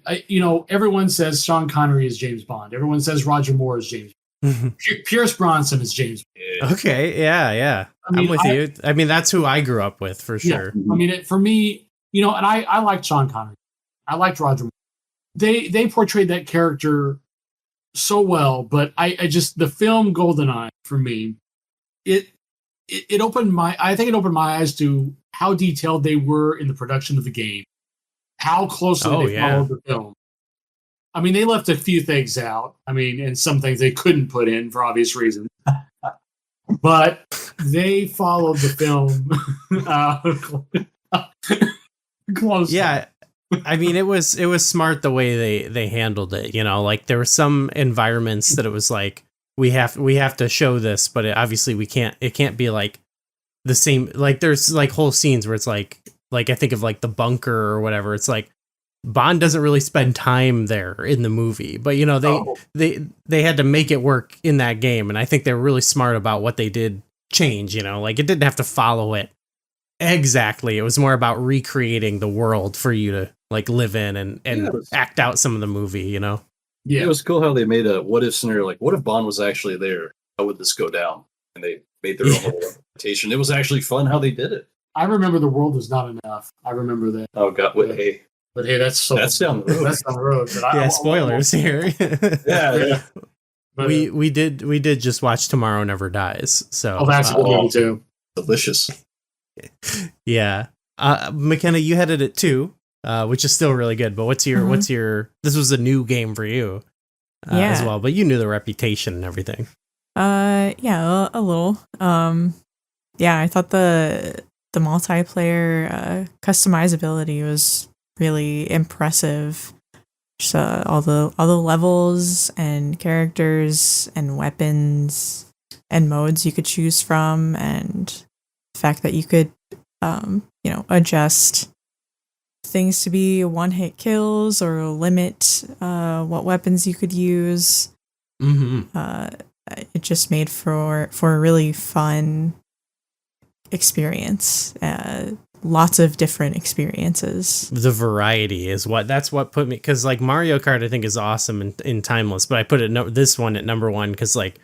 everyone says Sean Connery is James Bond. Everyone says Roger Moore is James Bond. Pierce Bronson is James Bond. Okay, yeah. I'm with you. I mean, that's who I grew up with, for sure. Yeah, I mean, for me, and I liked Sean Connery. I liked Roger Moore. They portrayed that character so well, but I just, the film GoldenEye, for me, it opened my eyes to how detailed they were in the production of the game. How closely they followed the film. I mean, they left a few things out. I mean, and some things they couldn't put in for obvious reasons. But they followed the film closely. Yeah. I mean, it was smart the way they handled it. Like there were some environments that it was like, we have to show this, but obviously it can't be like the same. Like there's like whole scenes where it's like I think of like the bunker or whatever. It's like Bond doesn't really spend time there in the movie, but they had to make it work in that game. And I think they were really smart about what they did change, like it didn't have to follow it exactly. It was more about recreating the world for you to like live in and act out some of the movie, Yeah. It was cool how they made a what if scenario. Like, what if Bond was actually there? How would this go down? And they made their own interpretation. It was actually fun how they did it. I remember The World Is Not Enough. I remember that. Oh God! But hey, that's down the road. That's down the road. But spoilers here. Yeah. But, we did just watch Tomorrow Never Dies. So that's a good movie too. Delicious. Yeah, McKenna, you had it too, which is still really good. But what's your? This was a new game for you, as well. But you knew the reputation and everything. Yeah, a little. Yeah, I thought the multiplayer customizability was really impressive. Just, all the levels and characters and weapons and modes you could choose from, and the fact that you could adjust things to be one-hit kills or limit what weapons you could use. It just made for a really fun experience. Lots of different experiences. The variety is that's what put me, because like Mario Kart I think is awesome in Timeless, but I put this one at number one because like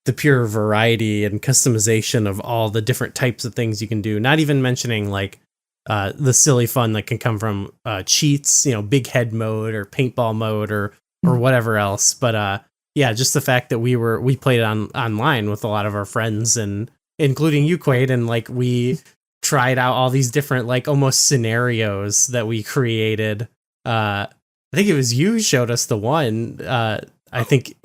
the pure variety and customization of all the different types of things you can do, not even mentioning like the silly fun that can come from cheats, big head mode or paintball mode or whatever else. But just the fact that we played online with a lot of our friends, and including you, Quaid, and like we tried out all these different like almost scenarios that we created. I think it was you who showed us the one. I think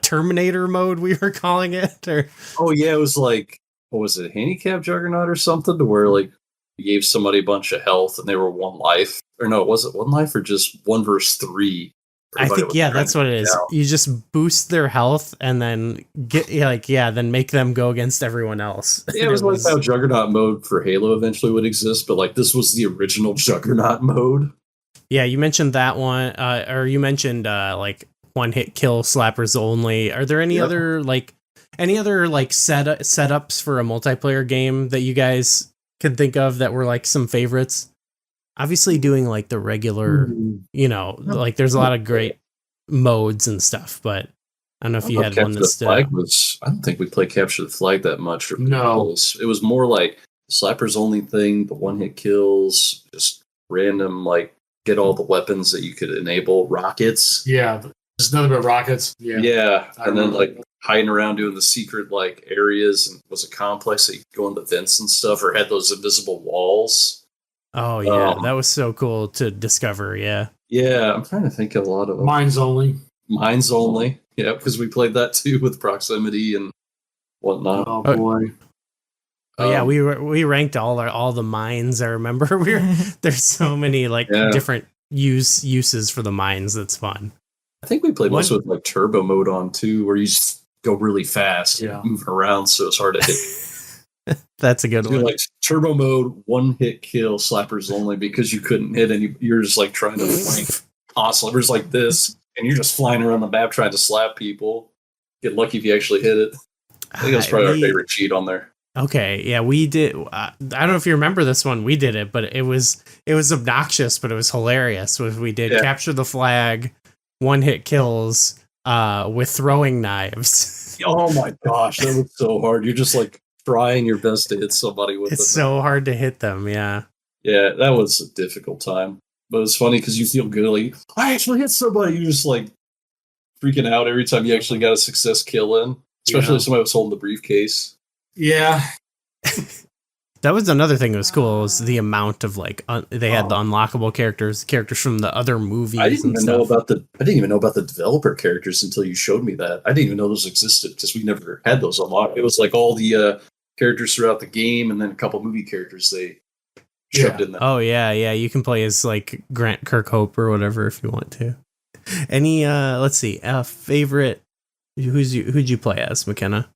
Terminator mode we were calling it. Or it was like, what was it, handicap juggernaut or something, to where like you gave somebody a bunch of health and they were one life. Or no, was it one life or just 1 versus 3? I think that's what it is. You just boost their health and then then make them go against everyone else. Yeah, it was like how Juggernaut mode for Halo eventually would exist, but like this was the original Juggernaut mode. Yeah, you mentioned that one, or you mentioned like one hit kill slappers only. Are there any other setups for a multiplayer game that you guys can think of that were like some favorites? Obviously doing like the regular, like there's a lot of great modes and stuff, but I don't know if you had one that stood out. I don't think we played Capture the Flag that much. No. It was more like the slappers only thing, the one hit kills, just random like get all the weapons that you could enable, rockets. Yeah, there's nothing but rockets. Yeah, and then like hiding around doing the secret like areas, and was a complex that you could go in the vents and stuff, or had those invisible walls. Oh yeah, that was so cool to discover. Yeah, I'm trying to think of a lot of them. Mines only. Yeah, because we played that too with proximity and whatnot. Oh boy. Oh yeah, we ranked all the mines. I remember there's so many different uses for the mines. That's fun. I think we played most with like turbo mode on too, where you just go really fast, moving around, so it's hard to hit. That's a good one. Like turbo mode, one hit kill, slappers only, because you couldn't hit any. You're just like trying to flank slappers like this, and you're just flying around the map trying to slap people. Get lucky if you actually hit it. I think that's probably our favorite cheat on there. Okay, yeah, we did. I don't know if you remember this one. We did it, but it was obnoxious, but it was hilarious. We did Capture the Flag, one hit kills, with throwing knives. Oh my gosh, that was so hard. You're just like trying your best to hit somebody with it. It's so hard to hit them, yeah. Yeah, that was a difficult time. But it's funny because you feel good. Like, I actually hit somebody. You're just like freaking out every time you actually got a success kill in. Especially if somebody was holding the briefcase. Yeah. That was another thing that was cool, was the amount of they had the unlockable characters from the other movies. I didn't even know about the developer characters until you showed me that. I didn't even know those existed because we never had those unlocked. It was like all the characters throughout the game, and then a couple movie characters they shoved in there. Oh yeah, you can play as like Grant Kirkhope or whatever if you want to. Any let's see, favorite? Who'd you play as, McKenna?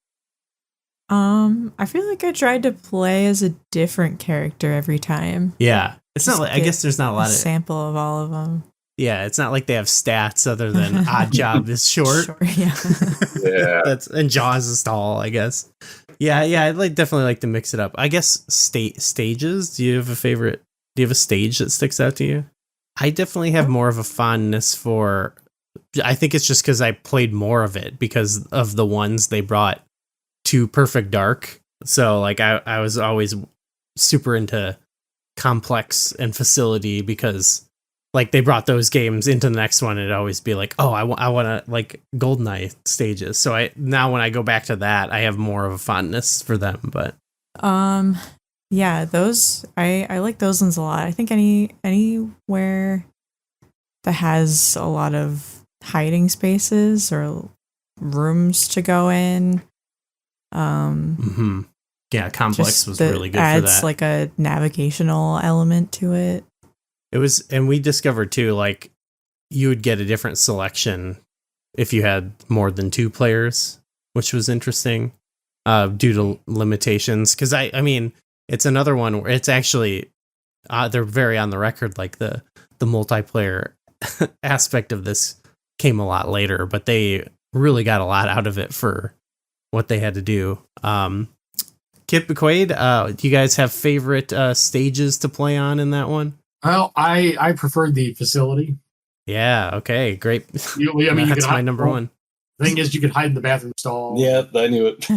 I feel like I tried to play as a different character every time. Yeah, it's not like, I guess there's not a lot of sample of all of them. Yeah, it's not like they have stats other than Odd Job is short. Yeah. And Jaws is tall, I guess. Yeah, I'd definitely like to mix it up. I guess stages. Do you have a favorite? Do you have a stage that sticks out to you? I definitely have more of a fondness for. I think it's just because I played more of it because of the ones they brought to Perfect Dark. So like I was always super into Complex and Facility because like they brought those games into the next one. It'd always be like, oh, I want to like GoldenEye stages. So now when I go back to that, I have more of a fondness for them. But yeah, those I like those ones a lot. I think anywhere that has a lot of hiding spaces or rooms to go in. Yeah, Complex was really good for that. Adds like a navigational element to it. It was, and we discovered too, like you would get a different selection if you had more than 2 players, which was interesting, due to limitations. Because I mean, it's another one where it's actually they're very on the record. Like the multiplayer aspect of this came a lot later, but they really got a lot out of it for what they had to do. Kip and Quaid, do you guys have favorite stages to play on in that one? Well, I preferred the Facility. Yeah, okay, great. That's my number one. The thing is, you could hide in the bathroom stall. Yeah, I knew it.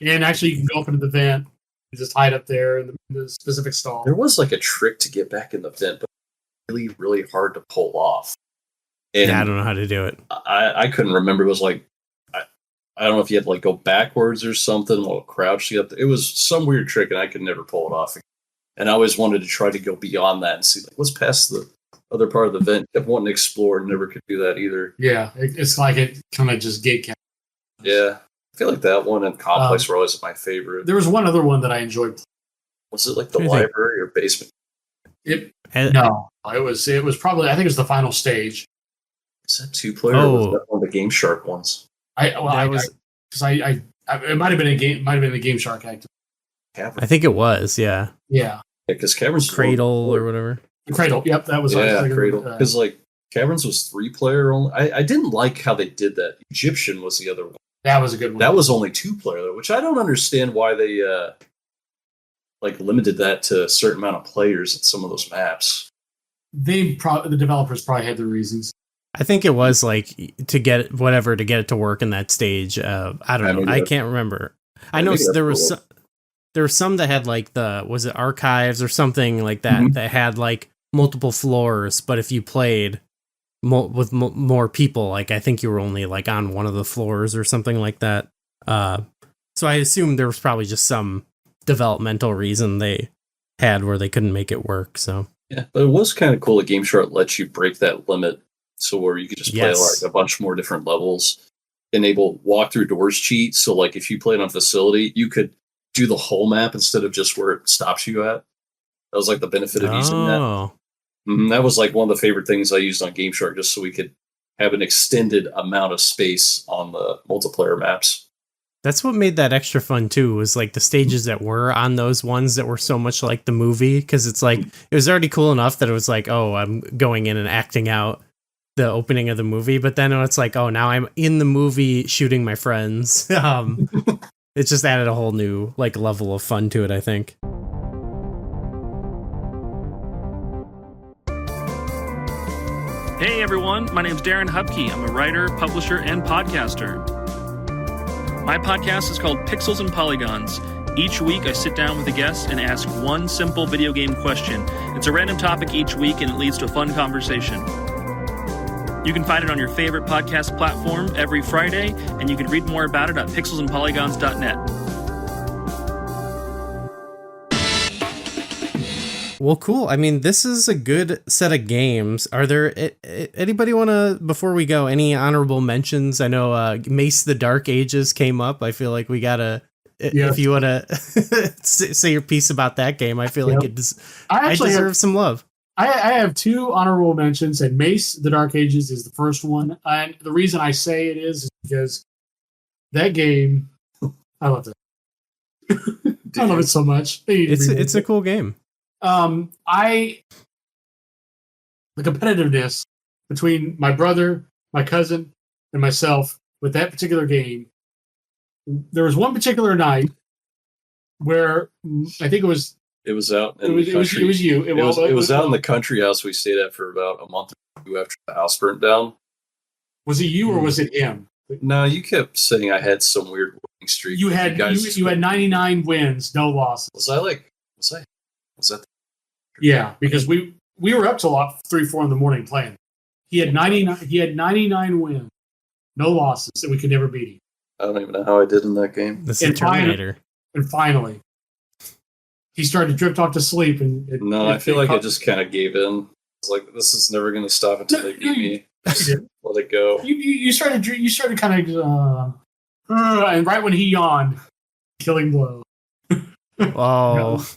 And actually, you can go up into the vent and just hide up there in the specific stall. There was like a trick to get back in the vent, but really, really hard to pull off. And I don't know how to do it. I couldn't remember. It was like, I don't know if you had to like go backwards or something while crouching up. It was some weird trick, and I could never pull it off. And I always wanted to try to go beyond that and see like what's past the other part of the vent. Kept wanting to explore and never could do that either. Yeah, it's like it kind of just gate kept. Yeah, I feel like that one and Complex were always my favorite. There was one other one that I enjoyed. Was it like the library or basement? No, it was probably, I think it was the final stage. Is that 2-player? Or was that one of the Game Shark ones? It might have been a game. Might have been the Game Shark Active. I think it was. Yeah. Yeah. Because Caverns Cradle or whatever. Cradle. Yep, that was. Cradle. Because Caverns was 3-player only. I didn't like how they did that. Egyptian was the other one. That was a good one. That was only 2-player though, which I don't understand why they limited that to a certain amount of players at some of those maps. The developers probably had their reasons. I think it was to get it to work in that stage. I don't know. I can't remember. I know there were some that had was it archives or something like that that had multiple floors, but if you played with more people, I think you were only on one of the floors or something like that. So I assume there was probably just some developmental reason they had where they couldn't make it work. So yeah, but it was kind of cool that Game Shark lets you break that limit, so where you could just play a bunch more different levels. Enable walk-through doors cheat, so if you played on Facility, you could do the whole map instead of just where it stops you at. That was the benefit of using that. That was one of the favorite things I used on Game Shark, just so we could have an extended amount of space on the multiplayer maps. That's what made that extra fun too, was the stages that were on those ones that were so much like the movie, because it's it was already cool enough that it was oh, I'm going in and acting out the opening of the movie, but then it's oh, now I'm in the movie shooting my friends. It just added a whole new level of fun to it, I think. Hey everyone, my name's Darren Hupke. I'm a writer, publisher, and podcaster. My podcast is called Pixels and Polygons. Each week I sit down with a guest and ask one simple video game question. It's a random topic each week and it leads to a fun conversation. You can find it on your favorite podcast platform every Friday, and you can read more about it at pixelsandpolygons.net. Well, cool. I mean, this is a good set of games. Are there anybody want to, before we go, any honorable mentions? I know Mace the Dark Ages came up. I feel like we gotta, if you want to say your piece about that game, I feel like it deserve some love. I have 2 honorable mentions, and Mace the Dark Ages is the first one. And the reason I say it is because that game, I love it. I love it so much. It's a cool game. The competitiveness between my brother, my cousin, and myself with that particular game. There was one particular night where I think it was out in the country. It was you. It was out in the country house we stayed at for about a month or 2 after the house burnt down. Was it you or was it him? No, you kept saying I had some weird winning streak. You had 99 wins, no losses. Was that? Yeah, because we were up till 3-4 in the morning playing. He had 99 wins, no losses, and we could never beat him. I don't even know how I did in that game. This is Terminator. And finally, he started to drift off to sleep. I feel like I just kind of gave in. It's this is never going to stop until they beat me. Let it go. You started kind of, and right when he yawned, killing blow. Oh.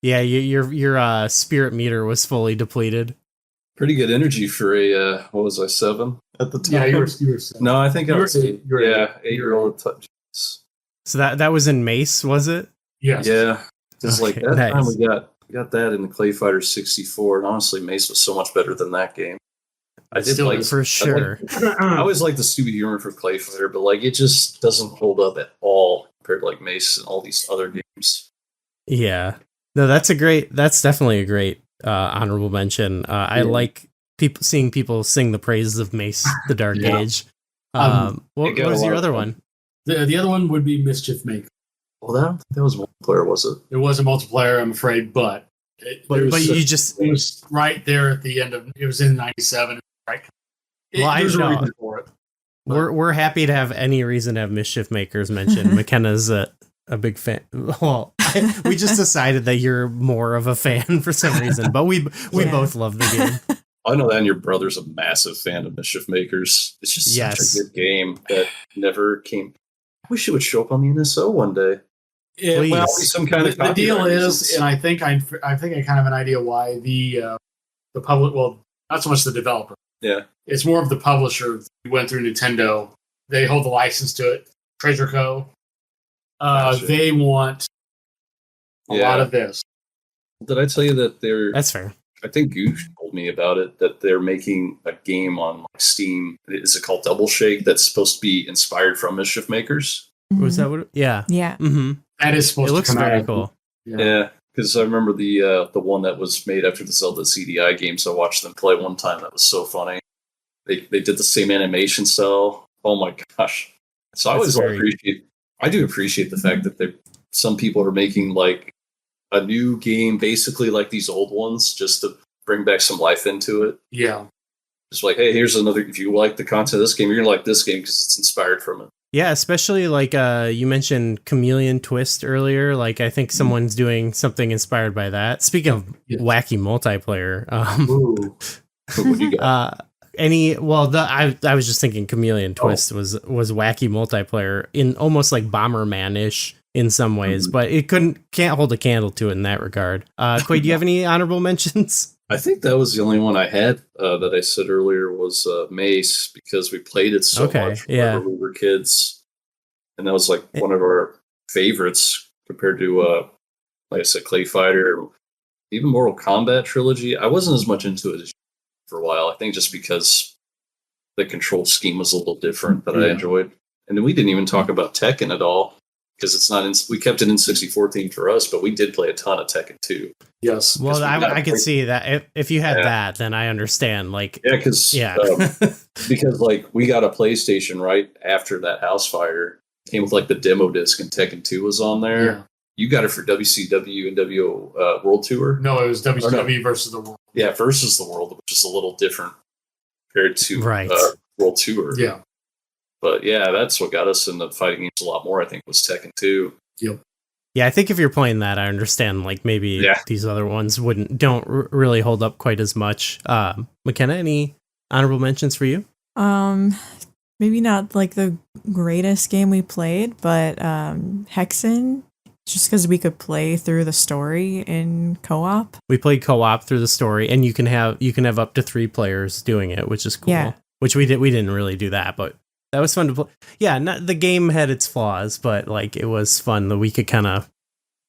Yeah, your spirit meter was fully depleted. Pretty good energy for a, 7 at the time? Yeah, you were 7. No, I think I was 8. 8-year-old. So that was in Mace, was it? Yes. Yeah. Because that time we got that in the Clay Fighter 64, and honestly, Mace was so much better than that game. I did for sure. I always like the stupid humor for Clay Fighter, but it just doesn't hold up at all compared to Mace and all these other games. Yeah. No, that's definitely a great honorable mention. I like seeing people sing the praises of Mace the Dark Age. What was your other one? The other one would be Mischief Maker. Well, that was multiplayer, was it? It was a multiplayer, I'm afraid, but it was right there at the end of it. Was in '97, right? There's a reason for it. We're happy to have any reason to have Mischief Makers mentioned. McKenna's a big fan. Well, we just decided that you're more of a fan for some reason, but we both love the game. I know that, and your brother's a massive fan of Mischief Makers. It's just such a good game that never came. I wish it would show up on the NSO one day. Some kind of the deal is, and I think I kind of have an idea why the public, well, not so much the developer. Yeah. It's more of the publisher. We went through Nintendo. They hold the license to it. Treasure Co. Gotcha. They want a lot of this. Did I tell you that That's fair. I think Goose told me about it, that they're making a game on like Steam. Is it called Double Shake? That's supposed to be inspired from Mischief Makers. Was that what? Yeah. Yeah. Mm-hmm. That is supposed It looks to come very out. cool. Yeah, because I remember the one that was made after the Zelda CDI games. I watched them play one time. That was so funny. They did the same animation style. Oh my gosh! So I always appreciate the fact that some people are making like a new game, basically like these old ones, just to bring back some life into it. Yeah. Just like, hey, here's another. If you like the content of this game, you're gonna like this game because it's inspired from it. Yeah, especially like you mentioned Chameleon Twist earlier. Like I think someone's doing something inspired by that. Speaking of wacky multiplayer, What do you got? I was just thinking Chameleon Twist was wacky multiplayer in almost like Bomberman-ish in some ways, but it can't hold a candle to it in that regard. Quaid, do you have any honorable mentions? I think that was the only one I had that I said earlier was Mace, because we played it so much whenever we were kids. And that was like one of our favorites compared to, like I said, Clay Fighter, even Mortal Kombat trilogy. I wasn't as much into it for a while. I think just because the control scheme was a little different that I enjoyed. And then we didn't even talk about Tekken at all, because it's not we kept it in N64 theme for us, but we did play a ton of Tekken 2. Yes. Well, I could see that if you had that, then I understand. Like, because like we got a PlayStation right after that house fire. It came with like the demo disc, and Tekken 2 was on there. Yeah. You got it for WCW and World Tour. No, it was WCW versus the World. Yeah, versus the World, which is a little different compared to World Tour. Yeah. But yeah, that's what got us into fighting games a lot more, I think, was Tekken 2. Yep. Yeah, I think if you're playing that, I understand, like, maybe these other ones don't really hold up quite as much. McKenna, any honorable mentions for you? Maybe not, like, the greatest game we played, but Hexen, just because we could play through the story in co-op. We played co-op through the story, and you can have up to 3 players doing it, which is cool. Yeah. Which we didn't really do that, but that was fun to play. Yeah, the game had its flaws, but like it was fun that we could kind of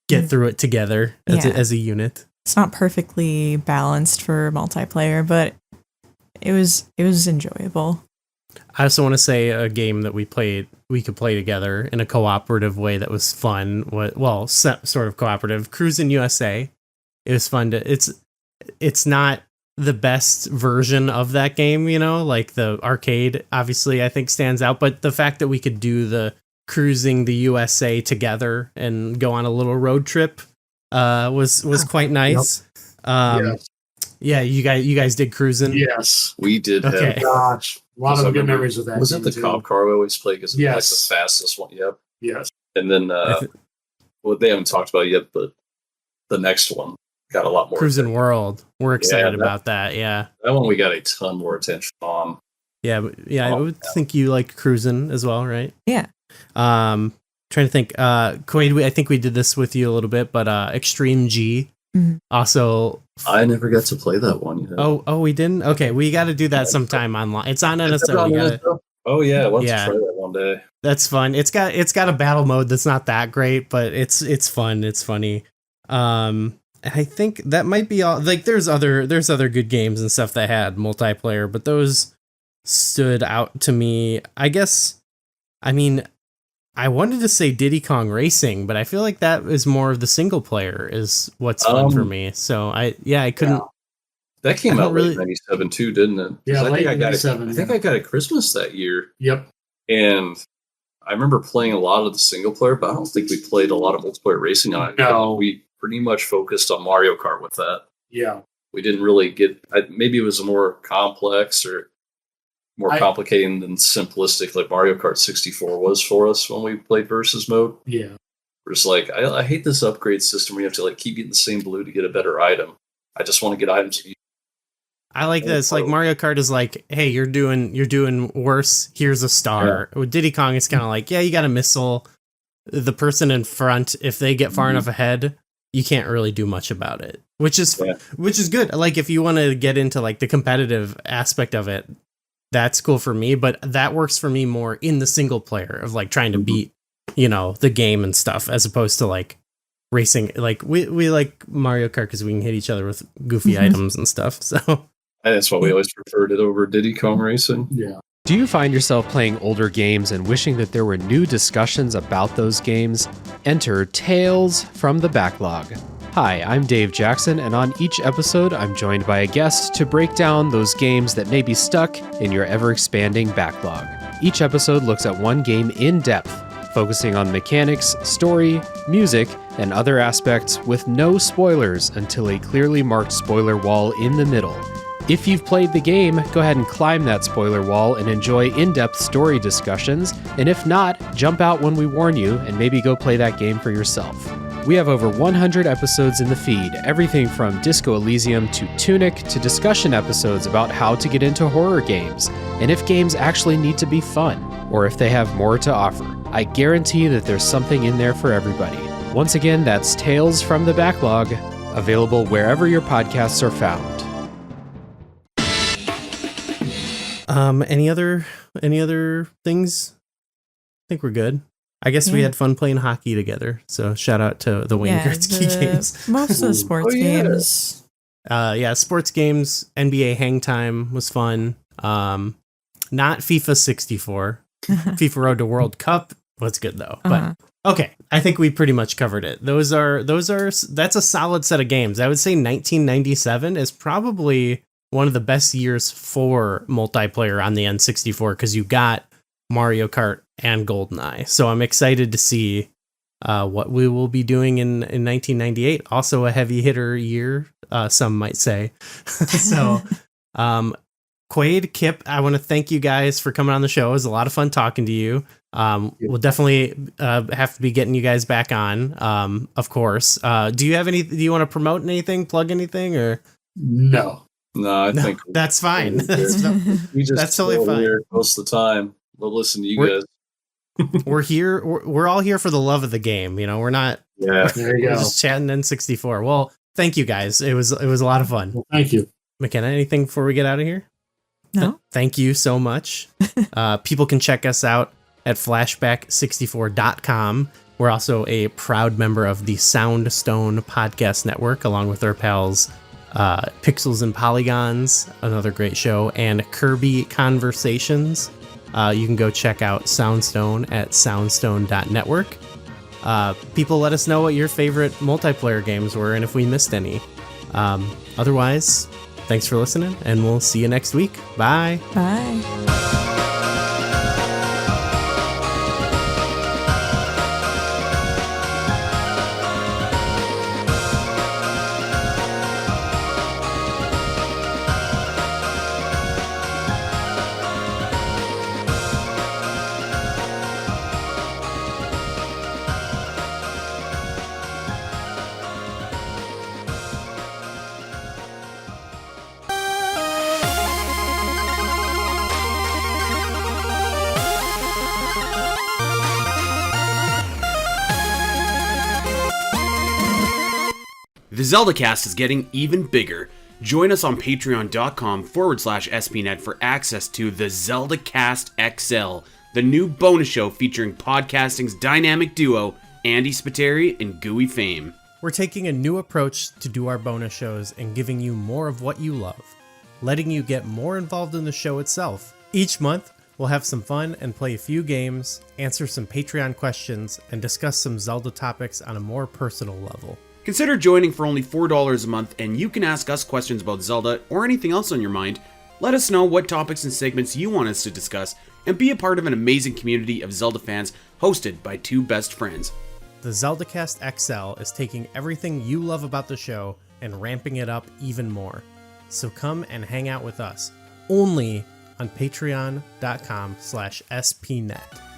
get through it together as a unit. It's not perfectly balanced for multiplayer, but it was enjoyable. I also want to say a game that we could play together in a cooperative way that was fun. Well, sort of cooperative. Cruisin' USA. It was fun it's not the best version of that game, like the arcade obviously I think stands out, but the fact that we could do the cruising the USA together and go on a little road trip was quite nice. Yep. Yeah, you guys did cruising? Yes. We did. Okay. Gosh, a lot of good memories with that. Was it the cop car we always played because it was like the fastest one? Yep. Yes. And then they haven't talked about it yet, but the next one got a lot more Cruisin' World. We're excited about that. Yeah, that one we got a ton more attention on. Yeah, I would think you like Cruisin' as well, right? Yeah. Trying to think. Quaid, I think we did this with you a little bit, but Extreme G. Mm-hmm. Also, I never got to play that one yet. Oh, we didn't. Okay, we got to do that sometime online. It's on NSO. Oh yeah, let's try that one day. That's fun. It's got a battle mode that's not that great, but it's fun. It's funny. I think that might be all. Like, there's other good games and stuff that had multiplayer, but those stood out to me. I guess, I mean, I wanted to say Diddy Kong Racing, but I feel like that is more of the single player is what's fun for me. So I couldn't. Yeah. That came out late '97 too, didn't it? Yeah, late '97. I think I got it Christmas that year. Yep. And I remember playing a lot of the single player, but I don't think we played a lot of multiplayer racing on it. No, we pretty much focused on Mario Kart with that. Yeah. We didn't really get. Maybe it was more complex or more complicated than simplistic, like Mario Kart 64 was for us when we played versus mode. Yeah. We're just like, I hate this upgrade system where you have to like keep getting the same blue to get a better item. I just want to get items. I like this. Like Mario Kart is like, hey, you're doing worse. Here's a star. Yeah. With Diddy Kong, it's kind of like, yeah, you got a missile. The person in front, if they get far enough ahead, you can't really do much about it, which is good. Like, if you want to get into like the competitive aspect of it, that's cool for me, but that works for me more in the single player of like trying to beat, the game and stuff, as opposed to like racing. Like we like Mario Kart because we can hit each other with goofy items and stuff. So that's why we always preferred it over Diddy Kong Racing. Yeah. Do you find yourself playing older games and wishing that there were new discussions about those games? Enter Tales from the Backlog. Hi, I'm Dave Jackson, and on each episode, I'm joined by a guest to break down those games that may be stuck in your ever-expanding backlog. Each episode looks at one game in depth, focusing on mechanics, story, music, and other aspects with no spoilers until a clearly marked spoiler wall in the middle. If you've played the game, go ahead and climb that spoiler wall and enjoy in-depth story discussions, and if not, jump out when we warn you and maybe go play that game for yourself. We have over 100 episodes in the feed, everything from Disco Elysium to Tunic to discussion episodes about how to get into horror games, and if games actually need to be fun, or if they have more to offer. I guarantee that there's something in there for everybody. Once again, that's Tales from the Backlog, available wherever your podcasts are found. Any other things? I think we're good. I guess we had fun playing hockey together. So shout out to the Wayne Gretzky games. Most of the sports games. Sports games. NBA Hang Time was fun. Not FIFA 64. FIFA Road to World Cup was good though. But okay, I think we pretty much covered it. That's a solid set of games. I would say 1997 is probably one of the best years for multiplayer on the N64 because you got Mario Kart and GoldenEye. So I'm excited to see what we will be doing in 1998. Also a heavy hitter year, some might say. So Quaid, Kip, I want to thank you guys for coming on the show. It was a lot of fun talking to you. We'll definitely have to be getting you guys back on, of course. Do you want to promote anything, plug anything, or? No, I think that's fine. That's totally fine. Here most of the time. We'll listen to you guys. We're here. We're all here for the love of the game. We're not. Yeah, there you go. Just chatting N64. Well, thank you guys. It was a lot of fun. Well, thank you, McKenna. Anything before we get out of here? No. Thank you so much. People can check us out at flashback64.com. We're also a proud member of the Soundstone Podcast Network, along with our pals Pixels and Polygons, another great show, and Kirby Conversations. You can go check out Soundstone at soundstone.network. People, let us know what your favorite multiplayer games were and if we missed any. Otherwise, thanks for listening, and we'll see you next week. Bye. Bye. The ZeldaCast is getting even bigger. Join us on patreon.com/SPNet for access to the ZeldaCast XL, the new bonus show featuring podcasting's dynamic duo, Andy Spiteri and Gooey Fame. We're taking a new approach to do our bonus shows and giving you more of what you love, letting you get more involved in the show itself. Each month, we'll have some fun and play a few games, answer some Patreon questions, and discuss some Zelda topics on a more personal level. Consider joining for only $4 a month, and you can ask us questions about Zelda or anything else on your mind. Let us know what topics and segments you want us to discuss, and be a part of an amazing community of Zelda fans hosted by two best friends. The ZeldaCast XL is taking everything you love about the show and ramping it up even more. So come and hang out with us, only on patreon.com/spnet.